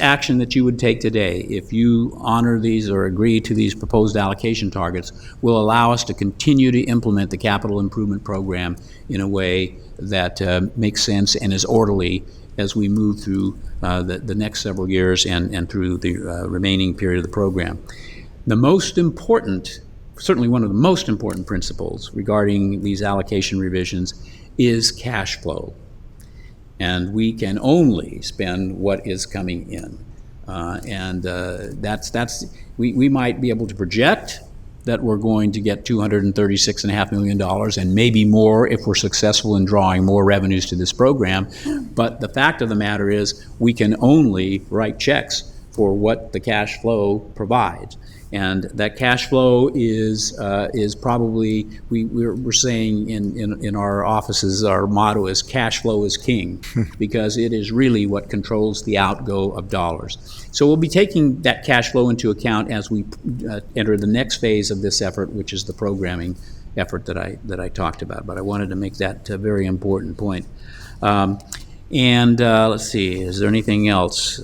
action that you would take today, if you honor these or agree to these proposed allocation targets, will allow us to continue to implement the capital improvement program in a way that makes sense and is orderly as we move through the next several years and through the remaining period of the program. The most important, certainly one of the most important principles regarding these allocation revisions is cash flow. And we can only spend what is coming in. We might be able to project that we're going to get $236.5 million and maybe more if we're successful in drawing more revenues to this program. But the fact of the matter is we can only write checks for what the cash flow provides. And that cash flow is probably, we're saying in our offices, our motto is cash flow is king, because it is really what controls the outgo of dollars. So we'll be taking that cash flow into account as we enter the next phase of this effort, which is the programming effort that I talked about. But I wanted to make that a very important point. Let's see, is there anything else?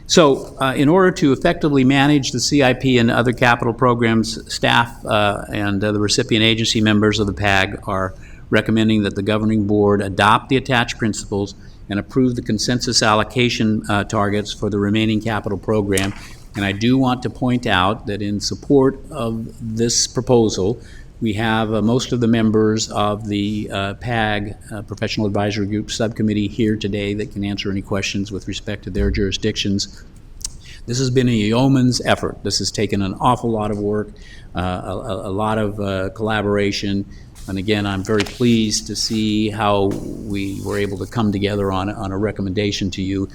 So in order to effectively manage the CIP and other capital programs, staff and the recipient agency members of the PAG are recommending that the governing board adopt the attached principles and approve the consensus allocation targets for the remaining capital program. And I do want to point out that in support of this proposal, we have most of the members of the PAG, Professional Advisory Group Subcommittee, here today that can answer any questions with respect to their jurisdictions. This has been a yeoman's effort. This has taken an awful lot of work, a lot of collaboration. And again, I'm very pleased to see how we were able to come together on a recommendation to you.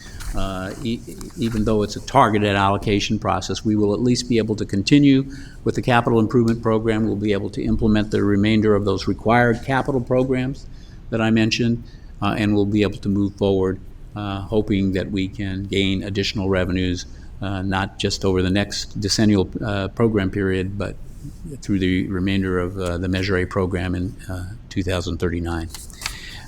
Even though it's a targeted allocation process, we will at least be able to continue with the capital improvement program. We'll be able to implement the remainder of those required capital programs that I mentioned, and we'll be able to move forward, hoping that we can gain additional revenues, not just over the next decennial program period, but through the remainder of the Measure A program in 2039.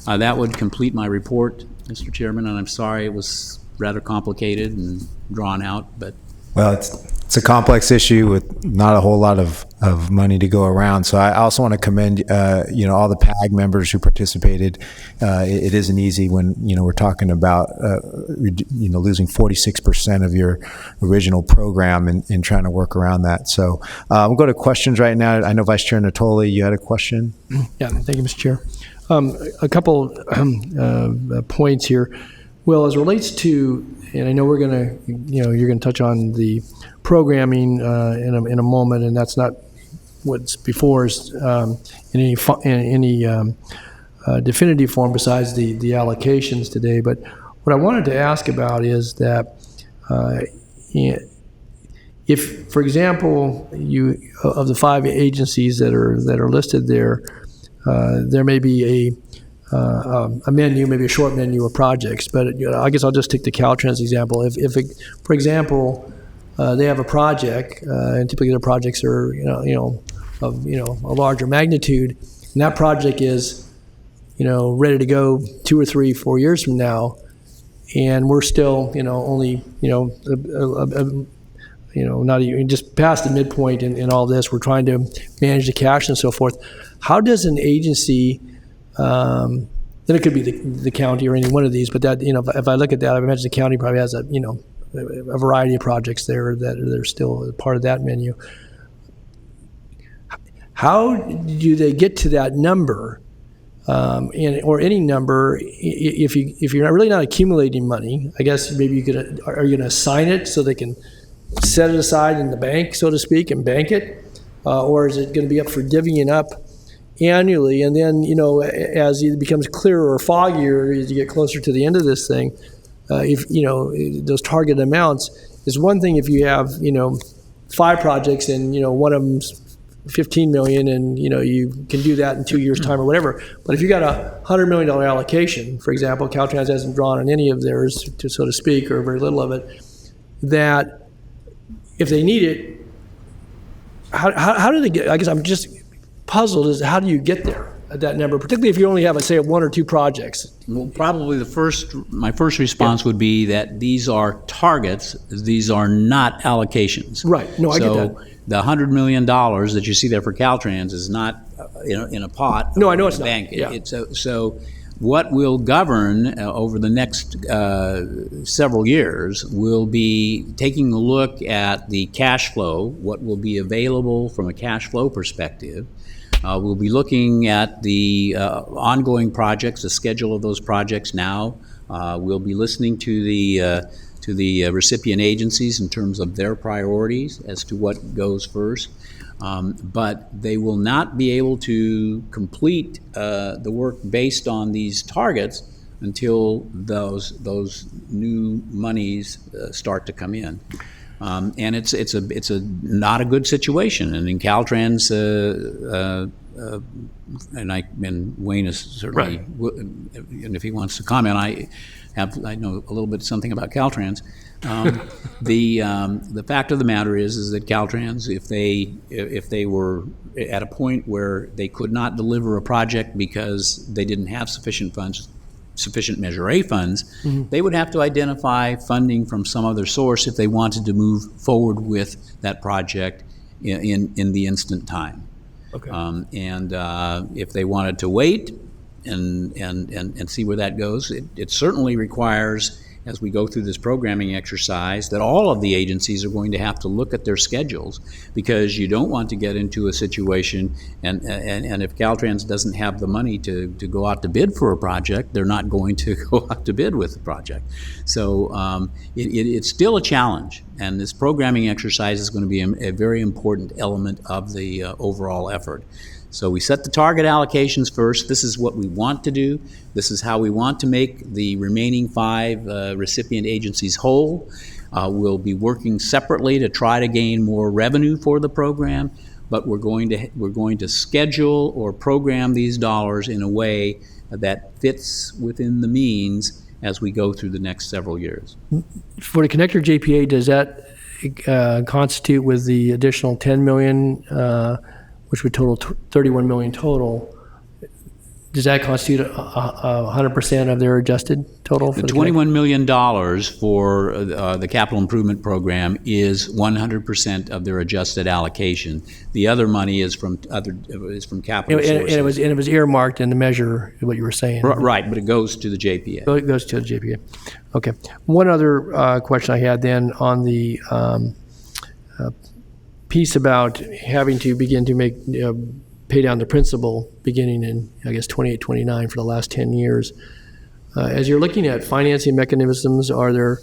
That would complete my report, Mr. Chairman, and I'm sorry it was rather complicated and drawn out, but... Well, it's a complex issue with not a whole lot of money to go around. So I also want to commend, all the PAG members who participated. It isn't easy when, we're talking about, losing 46% of your original program and trying to work around that. So we'll go to questions right now. I know Vice Chair Natoli, you had a question? Yeah, thank you, Mr. Chair. A couple points here. Well, as it relates to, and I know we're going to, you're going to touch on the programming in a moment, and that's not what's before us in any definitive form besides the allocations today. But what I wanted to ask about is that if, for example, of the 5 agencies that are listed there, there may be a menu, maybe a short menu of projects, but I guess I'll just take the Caltrans example. If for example, they have a project, and typically their projects are of a larger magnitude, and that project is ready to go 2 or 3, 4 years from now, and we're still only not even just past the midpoint in all this. We're trying to manage the cash and so forth. How does an agency then it could be the county or any one of these, but that if I look at that, I imagine the county probably has a variety of projects there that are still part of that menu. How do they get to that number, or any number? If you're really not accumulating money, I guess maybe are you going to assign it so they can set it aside in the bank, so to speak, and bank it, or is it going to be up for divvying up annually? And then as it becomes clearer or foggier as you get closer to the end of this thing, if those target amounts is one thing. If you have 5 projects and one of them's 15 million, and you can do that in 2 years' time or whatever. But if you got $100 million allocation, for example, Caltrans hasn't drawn on any of theirs, so to speak, or very little of it, that if they need it, how do they get? I guess I'm just puzzled is how do you get there at that number, particularly if you only have, say, 1 or 2 projects? Well, probably my first response would be that these are targets. These are not allocations. Right. No, I get that. The $100 million that you see there for Caltrans is not in a pot. No, I know it's not. Bank. Yeah. So what will govern over the next several years will be taking a look at the cash flow, what will be available from a cash flow perspective. We'll be looking at the ongoing projects, the schedule of those projects now. We'll be listening to the recipient agencies in terms of their priorities as to what goes first. But they will not be able to complete the work based on these targets until those new monies start to come in. And it's a not a good situation. And in Caltrans, and Wayne is certainly, and if he wants to comment, I know a little bit something about Caltrans. The fact of the matter is that Caltrans, if they were at a point where they could not deliver a project because they didn't have sufficient funds, sufficient Measure A funds, they would have to identify funding from some other source if they wanted to move forward with that project in the instant time. Okay. And if they wanted to wait and see where that goes, it certainly requires, as we go through this programming exercise, that all of the agencies are going to have to look at their schedules, because you don't want to get into a situation, and if Caltrans doesn't have the money to go out to bid for a project, they're not going to go out to bid with the project. So it's still a challenge, and this programming exercise is going to be a very important element of the overall effort. So we set the target allocations first. This is what we want to do. This is how we want to make the remaining 5 recipient agencies whole. We'll be working separately to try to gain more revenue for the program, but we're going to schedule or program these dollars in a way that fits within the means as we go through the next several years. For the connector JPA, does that constitute with the additional 10 million, which would total 31 million total? Does that constitute 100% of their adjusted total? The $21 million for the capital improvement program is 100% of their adjusted allocation. The other money is from capital sources. And it was earmarked in the measure, what you were saying. Right, but it goes to the JPA. It goes to the JPA. Okay. One other question I had then on the piece about having to begin to make pay down the principal beginning in, I guess, 28, 29 for the last 10 years. As you're looking at financing mechanisms, are there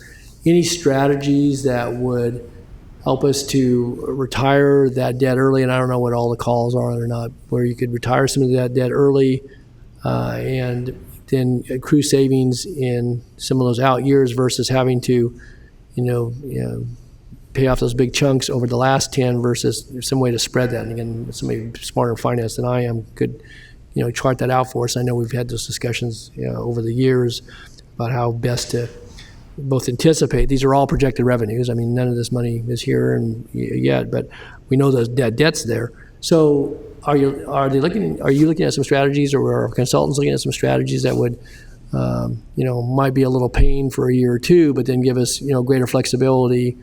any strategies that would help us to retire that debt early? And I don't know what all the calls are or not, where you could retire some of that debt early and then accrue savings in some of those out years versus having to, pay off those big chunks over the last 10 versus some way to spread that. And again, somebody smarter in finance than I am could, chart that out for us. I know we've had those discussions over the years about how best to both anticipate. These are all projected revenues. I mean, none of this money is here and yet, but we know that debt's there. So are you looking at some strategies, or are consultants looking at some strategies that would, might be a little pain for a year or two, but then give us, greater flexibility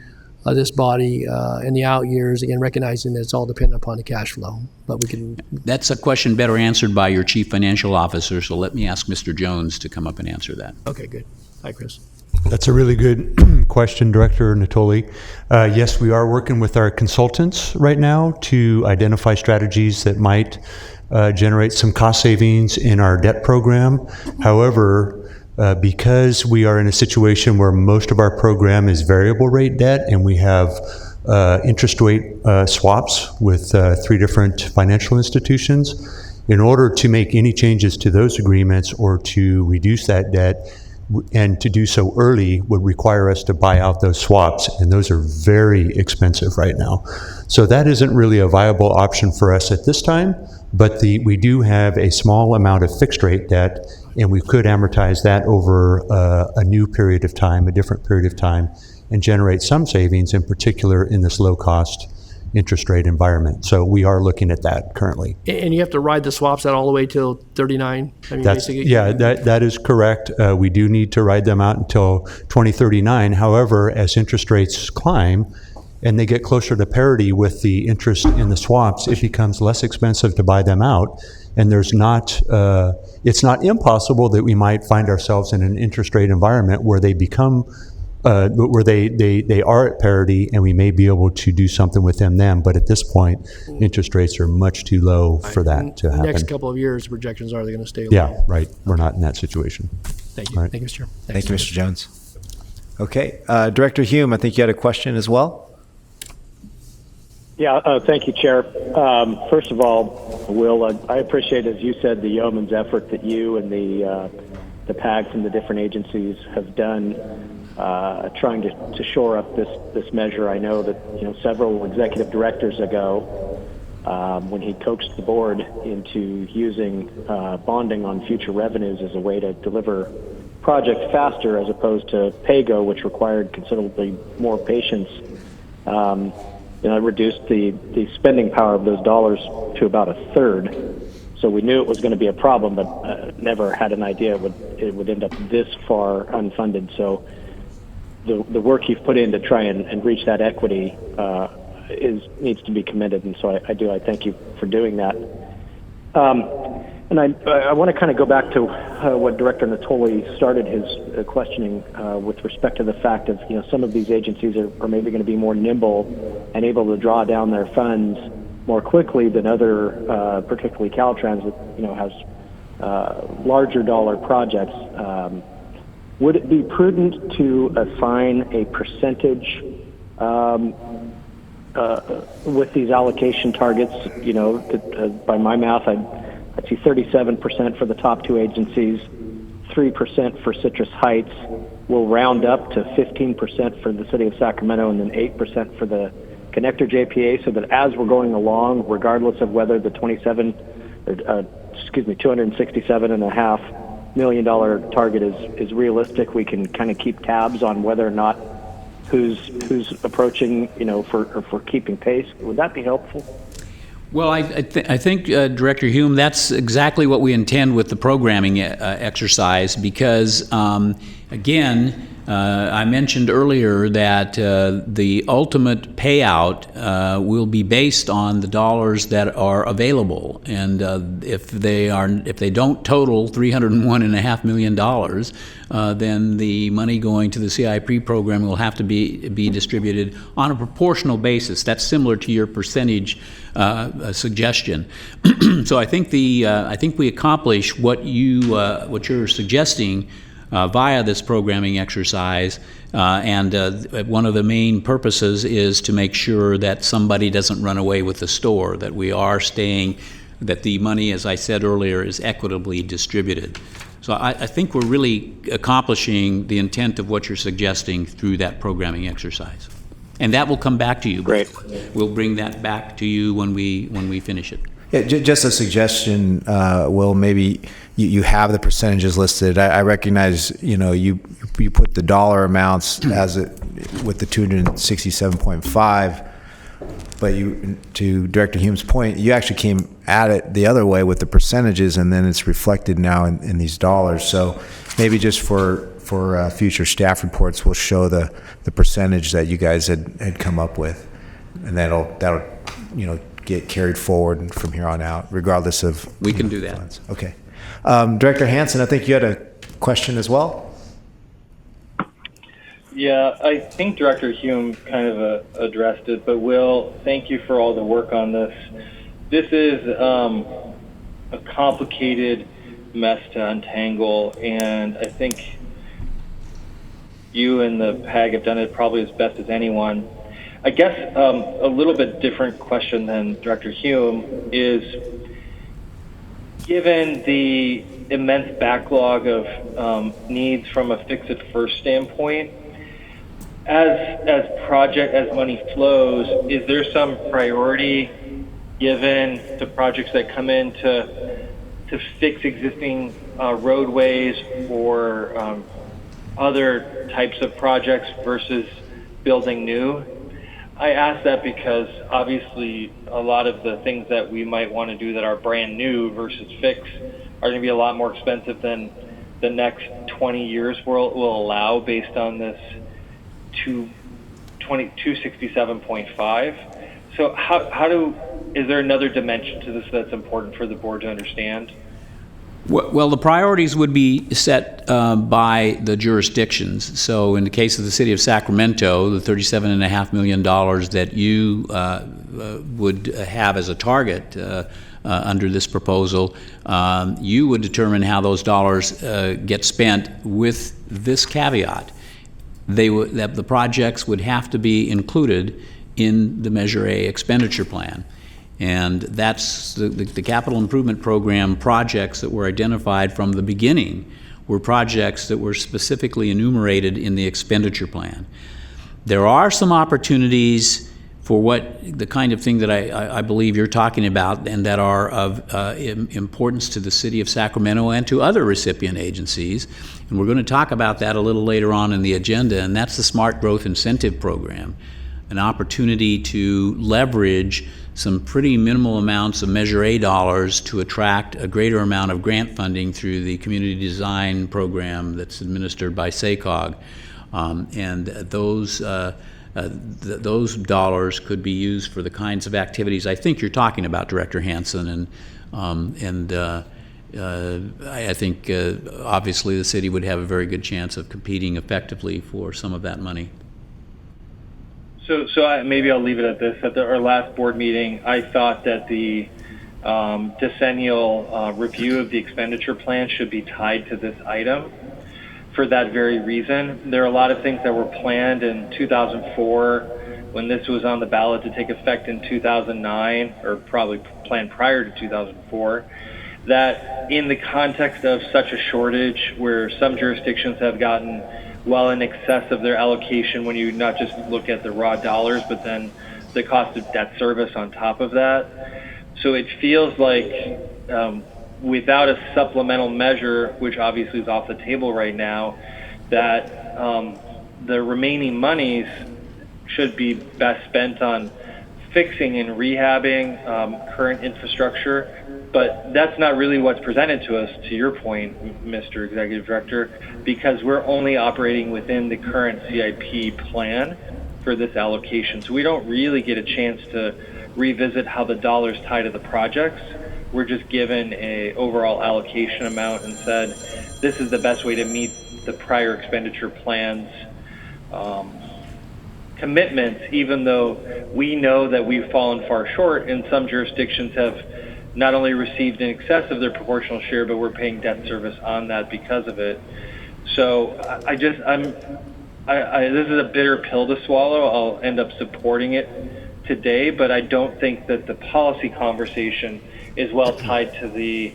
of this body in the out years, again, recognizing that it's all dependent upon the cash flow. But we can... That's a question better answered by your Chief Financial Officer, so let me ask Mr. Jones to come up and answer that. Okay, good. Hi, Chris. That's a really good question, Director Natoli. Yes, we are working with our consultants right now to identify strategies that might generate some cost savings in our debt program. However, because we are in a situation where most of our program is variable rate debt and we have interest rate swaps with 3 different financial institutions, in order to make any changes to those agreements or to reduce that debt, and to do so early, would require us to buy out those swaps, and those are very expensive right now. So that isn't really a viable option for us at this time, but we do have a small amount of fixed rate debt, and we could amortize that over a new period of time, a different period of time, and generate some savings, in particular in this low-cost interest rate environment. So we are looking at that currently. And you have to ride the swaps out all the way till 39? I mean, that is correct. We do need to ride them out until 2039. However, as interest rates climb and they get closer to parity with the interest in the swaps, it becomes less expensive to buy them out. And it's not impossible that we might find ourselves in an interest rate environment where they become where they are at parity, and we may be able to do something with them then. But at this point, interest rates are much too low for that to happen. Next couple of years, projections are they're going to stay low. Yeah, right. We're not in that situation. Thank you. Right. Thank you, Mr. Chair. Thank you, Mr. Jones. Okay, Director Hume, I think you had a question as well. Yeah, thank you, Chair. First of all, Will, I appreciate, as you said, the yeoman's effort that you and the PAGs and the different agencies have done trying to shore up this measure. I know that several executive directors ago, when he coaxed the board into using bonding on future revenues as a way to deliver projects faster as opposed to pay-go, which required considerably more patience, it reduced the spending power of those dollars to about a third. So we knew it was going to be a problem, but never had an idea it would end up this far unfunded. So the work you've put in to try and reach that equity needs to be commended, and so I thank you for doing that. And I want to kind of go back to what Director Natoli started his questioning with respect to the fact of some of these agencies are maybe going to be more nimble and able to draw down their funds more quickly than other, particularly Caltrans, that has larger dollar projects. Would it be prudent to assign a percentage with these allocation targets? By my math, I'd see 37% for the top two agencies, 3% for Citrus Heights. We'll round up to 15% for the city of Sacramento, and then 8% for the connector JPA, so that as we're going along, regardless of whether the $267.5 million target is realistic, we can kind of keep tabs on whether or not who's approaching, for keeping pace. Would that be helpful? Well, I think, Director Hume, that's exactly what we intend with the programming exercise, because, again, I mentioned earlier that the ultimate payout will be based on the dollars that are available, and if they don't total $301.5 million, then the money going to the CIP program will have to be distributed on a proportional basis. That's similar to your percentage suggestion. So I think we accomplish what you're suggesting via this programming exercise, and one of the main purposes is to make sure that somebody doesn't run away with the store, that we are that the money, as I said earlier, is equitably distributed. So I think we're really accomplishing the intent of what you're suggesting through that programming exercise. And that will come back to you. Great. We'll bring that back to you when we finish it. Yeah, just a suggestion, Will, maybe you have the percentages listed. I recognize, you put the dollar amounts with the 267.5, but to Director Hume's point, you actually came at it the other way with the percentages, and then it's reflected now in these dollars. So maybe just for future staff reports, we'll show the percentage that you guys had come up with, and that'll get carried forward from here on out, regardless of we can do that. Funds. Okay, Director Hansen, I think you had a question as well. Yeah, I think Director Hume kind of addressed it, but Will, thank you for all the work on this. This is a complicated mess to untangle, and I think you and the PAG have done it probably as best as anyone. I guess a little bit different question than Director Hume is, given the immense backlog of needs from a fix-it-first standpoint, as money flows, is there some priority given to projects that come in to fix existing roadways or other types of projects versus building new? I ask that because obviously a lot of the things that we might want to do that are brand new versus fix are going to be a lot more expensive than the next 20 years will allow based on this 267.5. So is there another dimension to this that's important for the board to understand? Well, the priorities would be set by the jurisdictions. So in the case of the city of Sacramento, the $37.5 million that you would have as a target under this proposal, you would determine how those dollars get spent with this caveat. That the projects would have to be included in the Measure A expenditure plan. And that's the capital improvement program projects that were identified from the beginning were projects that were specifically enumerated in the expenditure plan. There are some opportunities for what the kind of thing that I believe you're talking about, and that are of importance to the city of Sacramento and to other recipient agencies. And we're going to talk about that a little later on in the agenda, and that's the Smart Growth Incentive Program, an opportunity to leverage some pretty minimal amounts of Measure A dollars to attract a greater amount of grant funding through the community design program that's administered by Sacog. And those dollars could be used for the kinds of activities I think you're talking about, Director Hansen, and I think obviously the city would have a very good chance of competing effectively for some of that money. So maybe I'll leave it at this. At our last board meeting, I thought that the decennial review of the expenditure plan should be tied to this item. For that very reason, there are a lot of things that were planned in 2004 when this was on the ballot to take effect in 2009, or probably planned prior to 2004, that in the context of such a shortage where some jurisdictions have gotten well in excess of their allocation, when you not just look at the raw dollars, but then the cost of debt service on top of that. So it feels like without a supplemental measure, which obviously is off the table right now, that the remaining monies should be best spent on fixing and rehabbing current infrastructure. But that's not really what's presented to us, to your point, Mr. Executive Director, because we're only operating within the current CIP plan for this allocation. So we don't really get a chance to revisit how the dollars tie to the projects. We're just given a overall allocation amount and said, this is the best way to meet the prior expenditure plan's commitments, even though we know that we've fallen far short, and some jurisdictions have not only received in excess of their proportional share, but we're paying debt service on that because of it. So this is a bitter pill to swallow. I'll end up supporting it today, but I don't think that the policy conversation is well tied to the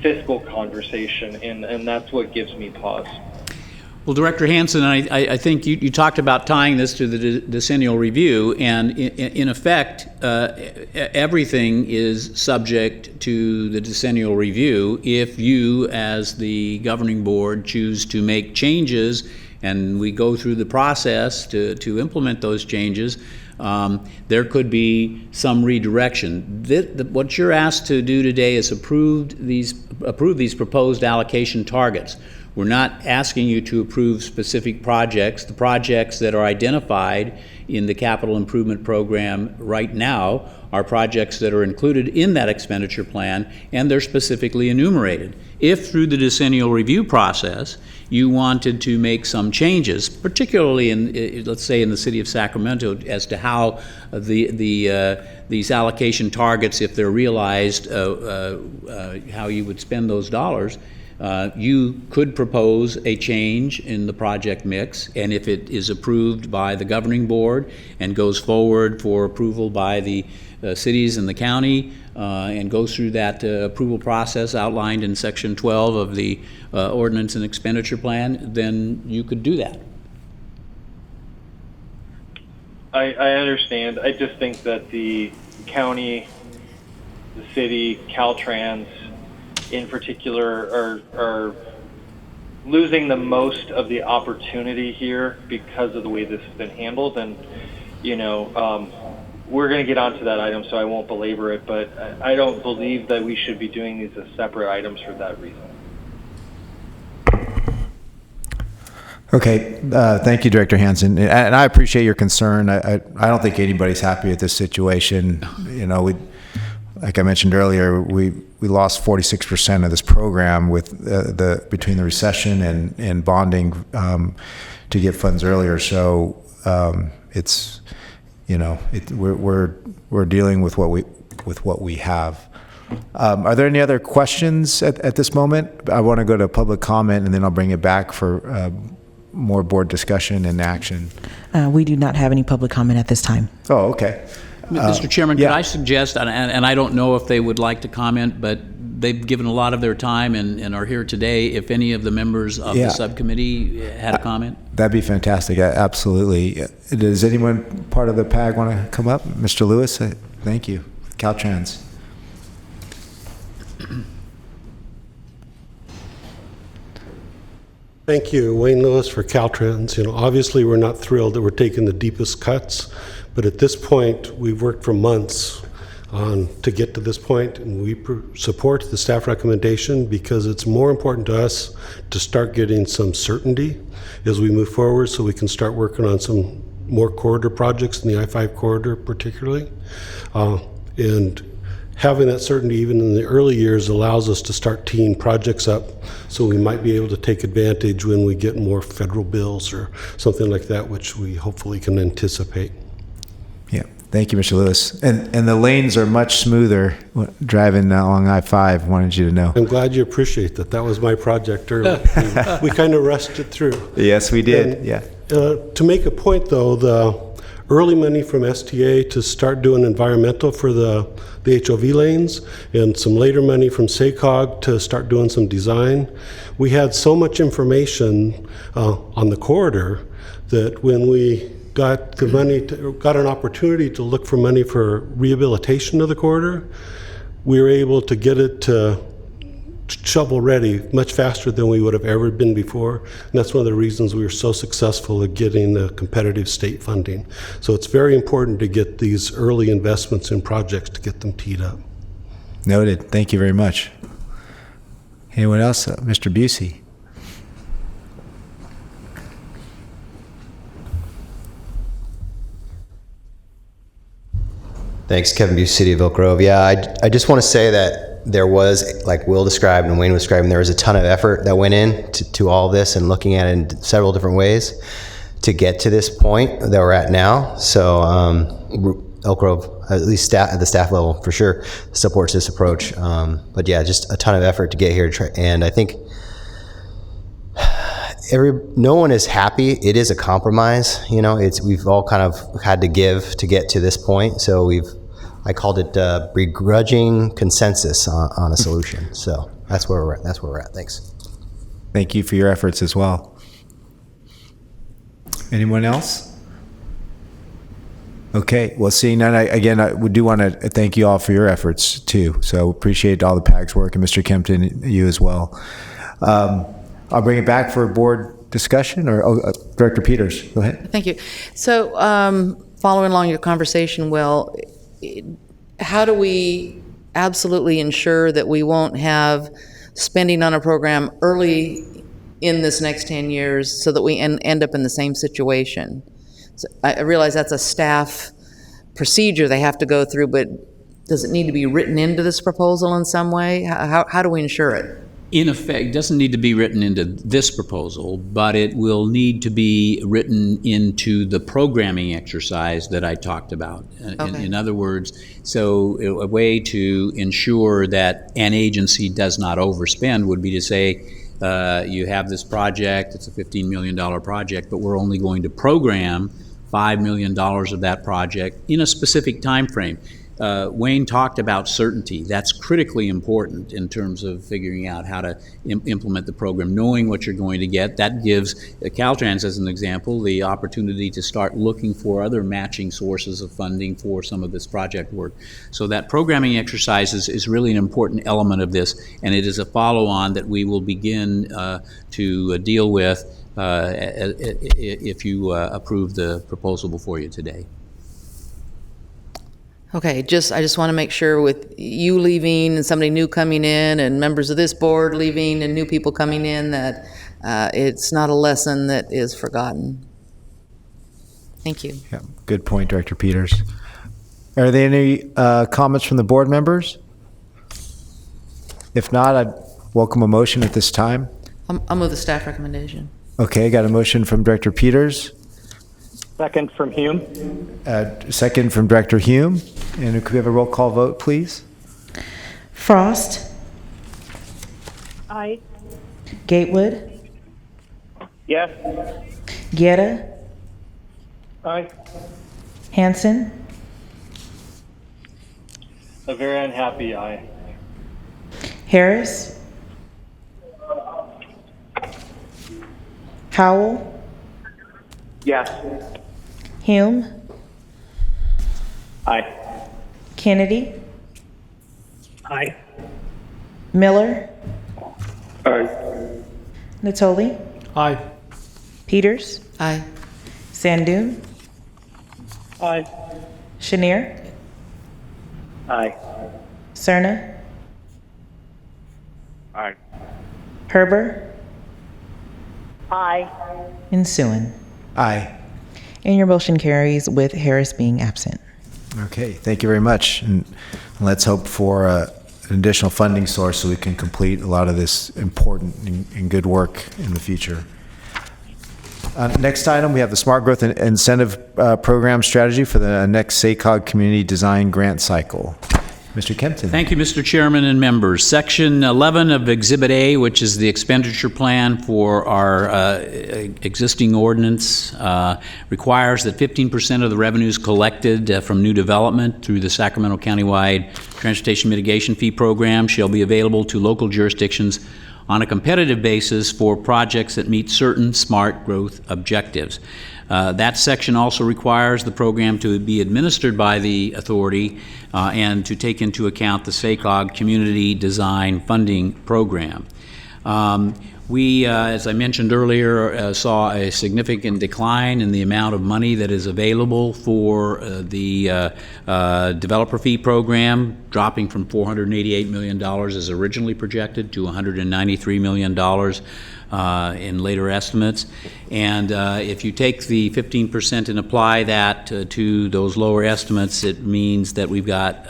fiscal conversation, and that's what gives me pause. Well, Director Hansen, I think you talked about tying this to the decennial review, and in effect, everything is subject to the decennial review if you, as the governing board, choose to make changes, and we go through the process to implement those changes. There could be some redirection. What you're asked to do today is approve these proposed allocation targets. We're not asking you to approve specific projects. The projects that are identified in the capital improvement program right now are projects that are included in that expenditure plan, and they're specifically enumerated. If through the decennial review process you wanted to make some changes, particularly in, let's say, in the city of Sacramento, as to how these allocation targets, if they're realized, how you would spend those dollars, you could propose a change in the project mix, and if it is approved by the governing board and goes forward for approval by the cities and the county, and goes through that approval process outlined in Section 12 of the Ordinance and Expenditure Plan, then you could do that. I understand. I just think that the county, the city, Caltrans, in particular, are losing the most of the opportunity here because of the way this has been handled. And, we're going to get onto that item, so I won't belabor it, but I don't believe that we should be doing these as separate items for that reason. Okay, thank you, Director Hansen, and I appreciate your concern. I don't think anybody's happy with this situation. Like I mentioned earlier, we lost 46% of this program with between the recession and bonding to get funds earlier. So it's we're dealing with what we have. Are there any other questions at this moment? I want to go to public comment, and then I'll bring it back for more board discussion and action. We do not have any public comment at this time. Oh, okay. Mr. Chairman, could I suggest, and I don't know if they would like to comment, but they've given a lot of their time and are here today. If any of the members of the subcommittee had a comment? That'd be fantastic. Absolutely. Does anyone part of the PAG want to come up? Mr. Lewis, thank you. Caltrans. Thank you, Wayne Lewis for Caltrans. Obviously we're not thrilled that we're taking the deepest cuts, but at this point we've worked for months to get to this point, and we support the staff recommendation because it's more important to us to start getting some certainty as we move forward, so we can start working on some more corridor projects in the I-5 corridor particularly. And having that certainty even in the early years allows us to start teeing projects up, so we might be able to take advantage when we get more federal bills or something like that, which we hopefully can anticipate. Yeah, thank you, Mr. Lewis. And the lanes are much smoother driving along I-5, wanted you to know. I'm glad you appreciate that. That was my project earlier. We kind of rushed it through. Yes, we did, And, yeah. To make a point though, the early money from STA to start doing environmental for the HOV lanes, and some later money from Sacog to start doing some design. We had so much information on the corridor that when we got the money, got an opportunity to look for money for rehabilitation of the corridor, we were able to get it to shovel ready much faster than we would have ever been before. And that's one of the reasons we were so successful at getting the competitive state funding. So it's very important to get these early investments in projects to get them teed up. Noted. Thank you very much. Anyone else? Mr. Busey. Thanks, Kevin Busey, City of Elk Grove. Yeah, I just want to say that there was, like Will described and Wayne was describing, there was a ton of effort that went in to all of this and looking at it in several different ways to get to this point that we're at now. So Elk Grove, at least at the staff level for sure, supports this approach. But yeah, just a ton of effort to get here. And I think no one is happy. It is a compromise. We've all kind of had to give to get to this point. So I called it begrudging consensus on a solution. So that's where we're at. Thanks. Thank you for your efforts as well. Anyone else? Okay. Well, seeing none, I would do want to thank you all for your efforts too. So appreciate all the PAG's work, and Mr. Kempton, you as well. I'll bring it back for board discussion, or Director Peters, go ahead. Thank you. So following along your conversation, Will, how do we absolutely ensure that we won't have spending on a program early in this next 10 years so that we end up in the same situation? So I realize that's a staff procedure they have to go through, but does it need to be written into this proposal in some way? How do we ensure it? In effect, it doesn't need to be written into this proposal, but it will need to be written into the programming exercise that I talked about. Okay. In other words, so a way to ensure that an agency does not overspend would be to say, you have this project, it's a $15 million project, but we're only going to program $5 million of that project in a specific time frame. Wayne talked about certainty. That's critically important in terms of figuring out how to implement the program, knowing what you're going to get. That gives Caltrans, as an example, the opportunity to start looking for other matching sources of funding for some of this project work. So that programming exercise is really an important element of this, and it is a follow-on that we will begin to deal with if you approve the proposal before you today. Okay, I just want to make sure with you leaving and somebody new coming in and members of this board leaving and new people coming in that it's not a lesson that is forgotten. Thank you. Yeah, good point, Director Peters. Are there any comments from the board members? If not, I'd welcome a motion at this time. I'll move the staff recommendation. Okay, got a motion from Director Peters. Second from Hume. Second from Director Hume. And could we have a roll call vote, please? Frost. Aye. Gatewood. Yes. Guerra. Aye. Hanson. A very unhappy aye. Harris? Howell? Yes. Hume? Aye. Kennedy? Aye. Miller? Aye. Natoli? Aye. Peters? Aye. Sandoon? Aye. Chenier? Aye. Cerna? Aye. Herber? Aye. And Suen. Aye. And your motion carries with Harris being absent. Okay, thank you very much. And let's hope for an additional funding source so we can complete a lot of this important and good work in the future. Next item, we have the Smart Growth and Incentive Program Strategy for the next Sacog Community Design Grant Cycle. Mr. Kempton. Thank you, Mr. Chairman and members. Section 11 of Exhibit A, which is the expenditure plan for our existing ordinance, requires that 15% of the revenues collected from new development through the Sacramento Countywide Transportation Mitigation Fee Program shall be available to local jurisdictions on a competitive basis for projects that meet certain smart growth objectives. That section also requires the program to be administered by the authority and to take into account the Sacog Community Design Funding Program. We, as I mentioned earlier, saw a significant decline in the amount of money that is available for the developer fee program, dropping from $488 million as originally projected to $193 million in later estimates. And if you take the 15% and apply that to those lower estimates, it means that we've got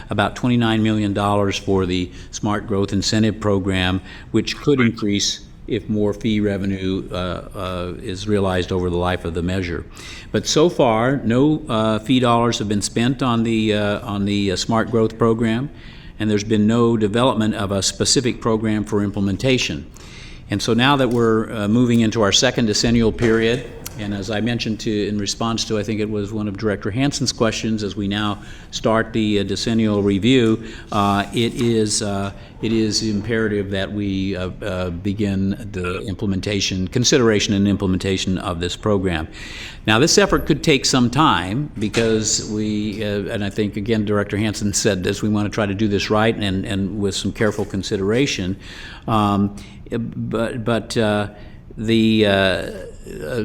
about $29 million for the Smart Growth Incentive Program, which could increase if more fee revenue is realized over the life of the measure. But so far, no fee dollars have been spent on the Smart Growth Program, and there's been no development of a specific program for implementation. And so now that we're moving into our second decennial period, and as I mentioned in response to, I think it was one of Director Hansen's questions, as we now start the decennial review, it is imperative that we begin the consideration and implementation of this program. Now, this effort could take some time because and I think, again, Director Hansen said this, we want to try to do this right and with some careful consideration. The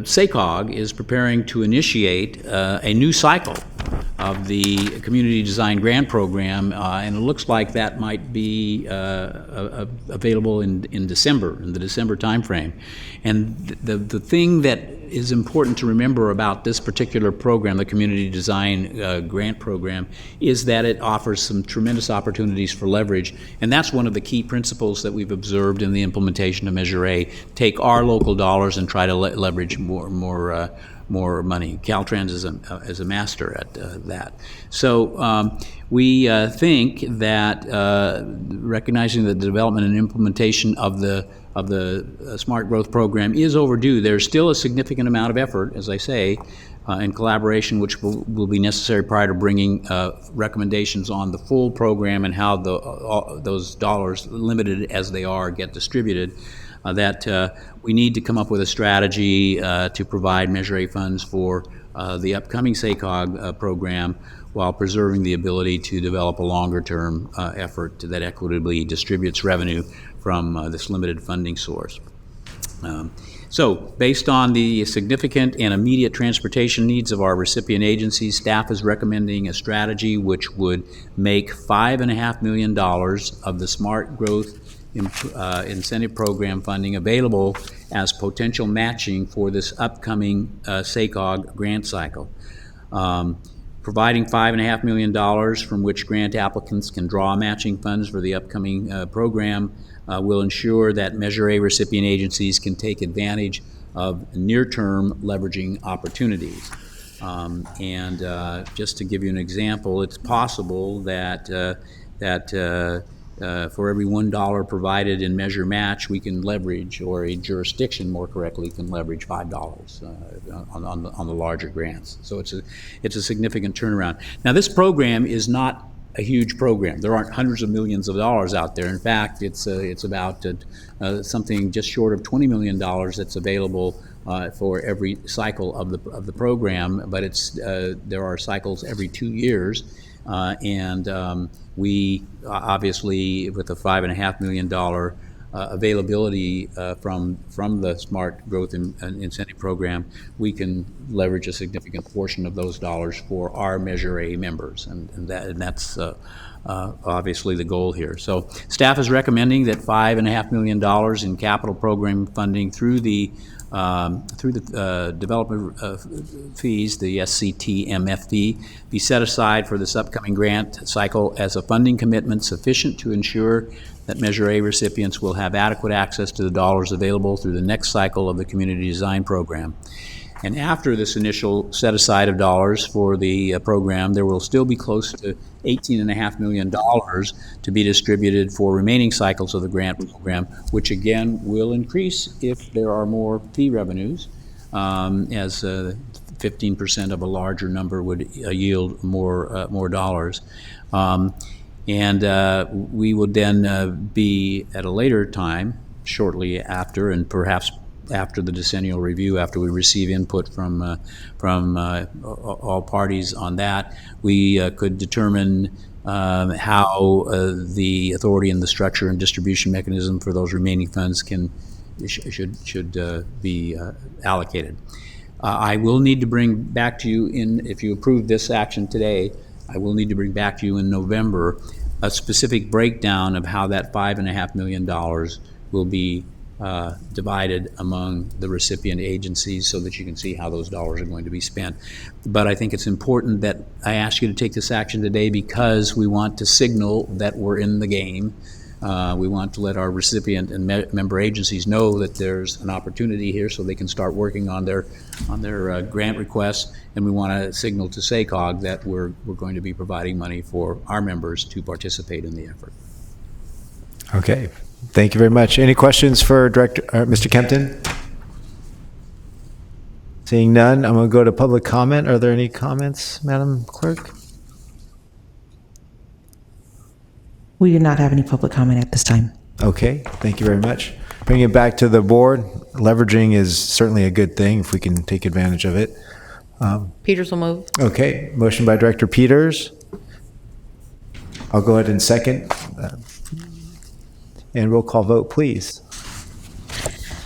Sacog is preparing to initiate a new cycle of the Community Design Grant Program, and it looks like that might be available in December, in the December timeframe. And the thing that is important to remember about this particular program, the Community Design Grant Program, is that it offers some tremendous opportunities for leverage, and that's one of the key principles that we've observed in the implementation of Measure A. Take our local dollars and try to leverage more money. Caltrans is a master at that. So we think that recognizing that the development and implementation of the Smart Growth Program is overdue. There's still a significant amount of effort, as I say, in collaboration, which will be necessary prior to bringing recommendations on the full program and how those dollars, limited as they are, get distributed. That we need to come up with a strategy to provide Measure A funds for the upcoming Sacog program while preserving the ability to develop a longer-term effort that equitably distributes revenue from this limited funding source. So, based on the significant and immediate transportation needs of our recipient agencies, staff is recommending a strategy which would make $5.5 million of the Smart Growth Incentive Program funding available as potential matching for this upcoming Sacog grant cycle. Providing $5.5 million from which grant applicants can draw matching funds for the upcoming program will ensure that Measure A recipient agencies can take advantage of near-term leveraging opportunities. Just to give you an example, it's possible that for every $1 provided in Measure Match, we can leverage, or a jurisdiction more correctly can leverage $5 on the larger grants. So it's a significant turnaround. Now, this program is not a huge program. There aren't hundreds of millions of dollars out there. In fact, it's about something just short of $20 million that's available for every cycle of the program. But there are cycles every 2 years, and we obviously, with a $5.5 million availability from the Smart Growth and Incentive Program, we can leverage a significant portion of those dollars for our Measure A members, and that's obviously the goal here. So staff is recommending that $5.5 million in capital program funding through the development fees, the SCTMFD, be set aside for this upcoming grant cycle as a funding commitment sufficient to ensure that Measure A recipients will have adequate access to the dollars available through the next cycle of the Community Design Program. And after this initial set aside of dollars for the program, there will still be close to $18.5 million to be distributed for remaining cycles of the grant program, which again will increase if there are more fee revenues, as 15% of a larger number would yield more dollars. And we would then be at a later time, shortly after, and perhaps after the decennial review, after we receive input from all parties on that, we could determine how the authority and the structure and distribution mechanism for those remaining funds should be allocated. I will need to bring back to you if you approve this action today, I will need to bring back to you in November a specific breakdown of how that $5.5 million will be divided among the recipient agencies so that you can see how those dollars are going to be spent. But I think it's important that I ask you to take this action today because we want to signal that we're in the game. We want to let our recipient and member agencies know that there's an opportunity here so they can start working on their grant requests, and we want to signal to Sacog that we're going to be providing money for our members to participate in the effort. Okay, thank you very much. Any questions for Mr. Kempton? Seeing none, I'm going to go to public comment. Are there any comments, Madam Clerk? We do not have any public comment at this time. Okay, thank you very much. Bringing it back to the board, leveraging is certainly a good thing if we can take advantage of it. Peters will move. Okay, motion by Director Peters. I'll go ahead and second. And roll call vote, please.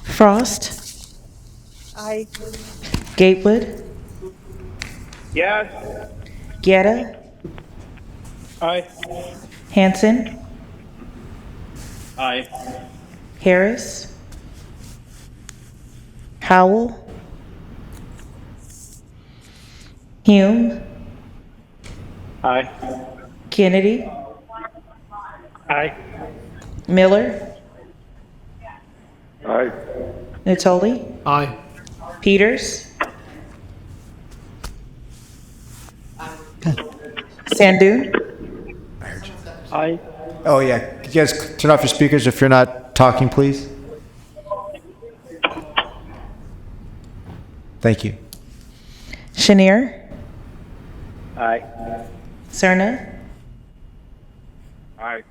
Frost. Aye. Gatewood. Yes. Guerra. Aye. Hanson. Aye. Harris. Howell. Hume. Aye. Kennedy. Aye. Miller. Aye. Natoli. Aye. Peters. Sandu. Aye. Oh yeah, you guys turn off your speakers if you're not talking, please. Thank you. Chenier. Aye. Cerna. Aye.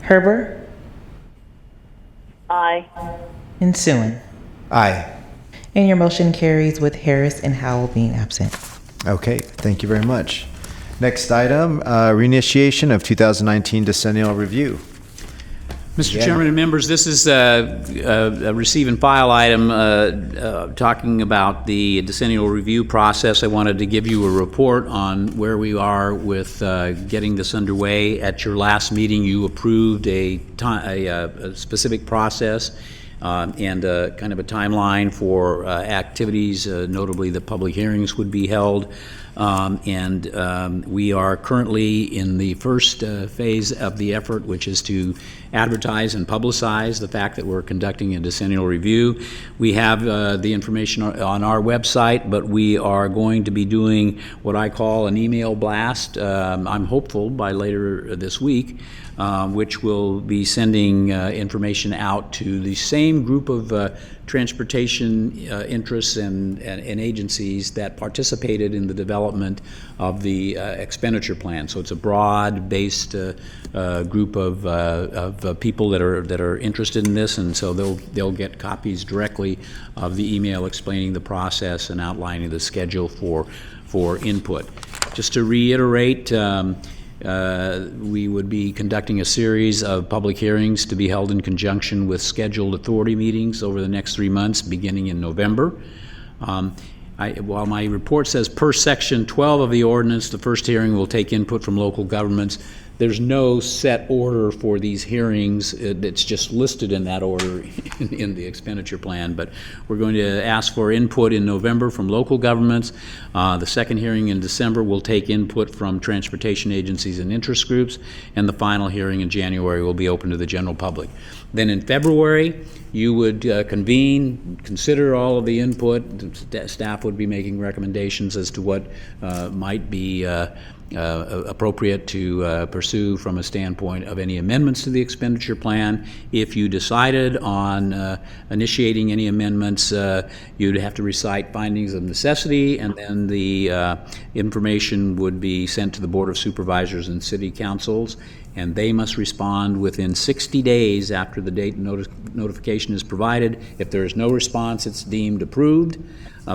Herber. Aye. And Suen. Aye. And your motion carries with Harris and Howell being absent. Okay, thank you very much. Next item, reinitiation of 2019 Decennial Review. Mr. Chairman and members, this is a receive and file item talking about the decennial review process. I wanted to give you a report on where we are with getting this underway. At your last meeting, you approved a specific process and kind of a timeline for activities, notably the public hearings would be held. We are currently in the first phase of the effort, which is to advertise and publicize the fact that we're conducting a decennial review. We have the information on our website, but we are going to be doing what I call an email blast. I'm hopeful by later this week which will be sending information out to the same group of transportation interests and agencies that participated in the development of the expenditure plan. So it's a broad-based group of people that are interested in this, and so they'll get copies directly of the email explaining the process and outlining the schedule for input. Just to reiterate, we would be conducting a series of public hearings to be held in conjunction with scheduled authority meetings over the next 3 months, beginning in November. While my report says per section 12 of the ordinance, the first hearing will take input from local governments, there's no set order for these hearings. It's just listed in that order in the expenditure plan, but we're going to ask for input in November from local governments. The second hearing in December will take input from transportation agencies and interest groups, and the final hearing in January will be open to the general public. Then in February, you would convene, consider all of the input. Staff would be making recommendations as to what might be appropriate to pursue from a standpoint of any amendments to the expenditure plan. If you decided on initiating any amendments, you'd have to recite findings of necessity, and then the information would be sent to the Board of Supervisors and City Councils, and they must respond within 60 days after the date notification is provided. If there is no response, it's deemed approved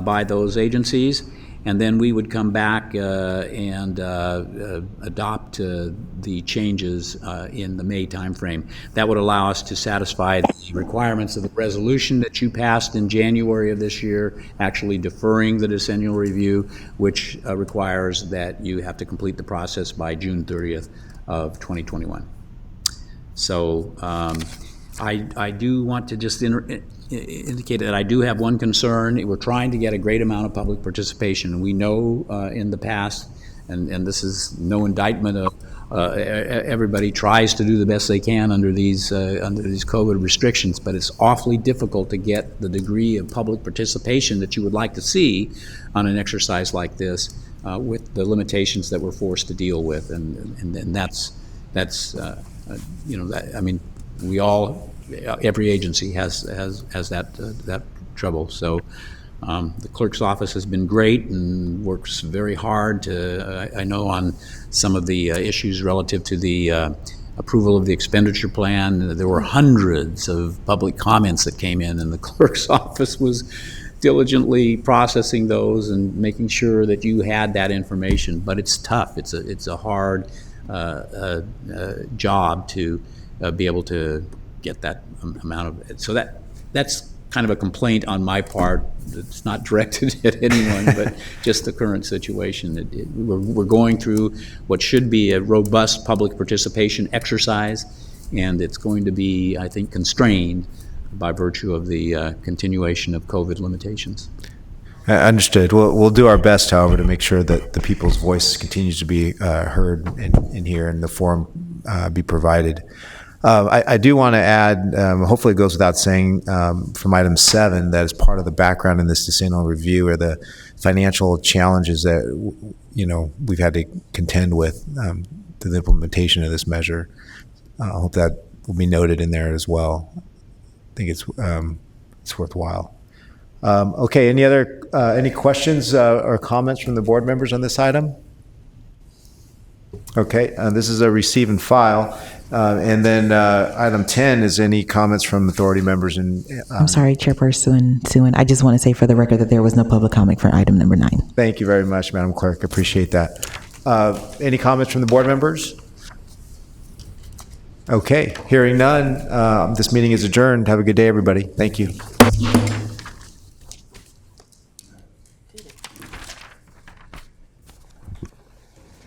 by those agencies. And then we would come back and adopt the changes in the May timeframe. That would allow us to satisfy the requirements of the resolution that you passed in January of this year, actually deferring the decennial review, which requires that you have to complete the process by June 30th of 2021. So I do want to just indicate that I do have one concern. We're trying to get a great amount of public participation, and we know in the past, and this is no indictment of everybody tries to do the best they can under these COVID restrictions, but it's awfully difficult to get the degree of public participation that you would like to see on an exercise like this with the limitations that we're forced to deal with, and that's you know, that, I mean, we all, every agency has that trouble. So the clerk's office has been great and works very hard to, I know on some of the issues relative to the approval of the expenditure plan, there were hundreds of public comments that came in, and the clerk's office was diligently processing those and making sure that you had that information. But it's tough. It's a hard job to be able to get that amount of it. So that's kind of a complaint on my part. It's not directed at anyone, but just the current situation. We're going through what should be a robust public participation exercise, and it's going to be, I think, constrained by virtue of the continuation of COVID limitations. Understood. We'll do our best, however, to make sure that the people's voice continues to be heard in here and the forum be provided. I do want to add, hopefully it goes without saying, from item 7, that as part of the background in this decennial review are the financial challenges that we've had to contend with to the implementation of this measure. I hope that will be noted in there as well. I think it's worthwhile. Okay, any questions or comments from the board members on this item? Okay, this is a receive and file. And then item 10 is any comments from authority members. I'm sorry, Chairperson Suen. I just want to say for the record that there was no public comment for item number 9. Thank you very much, Madam Clerk. Appreciate that. Any comments from the board members? Okay, hearing none, this meeting is adjourned. Have a good day, everybody. Thank you.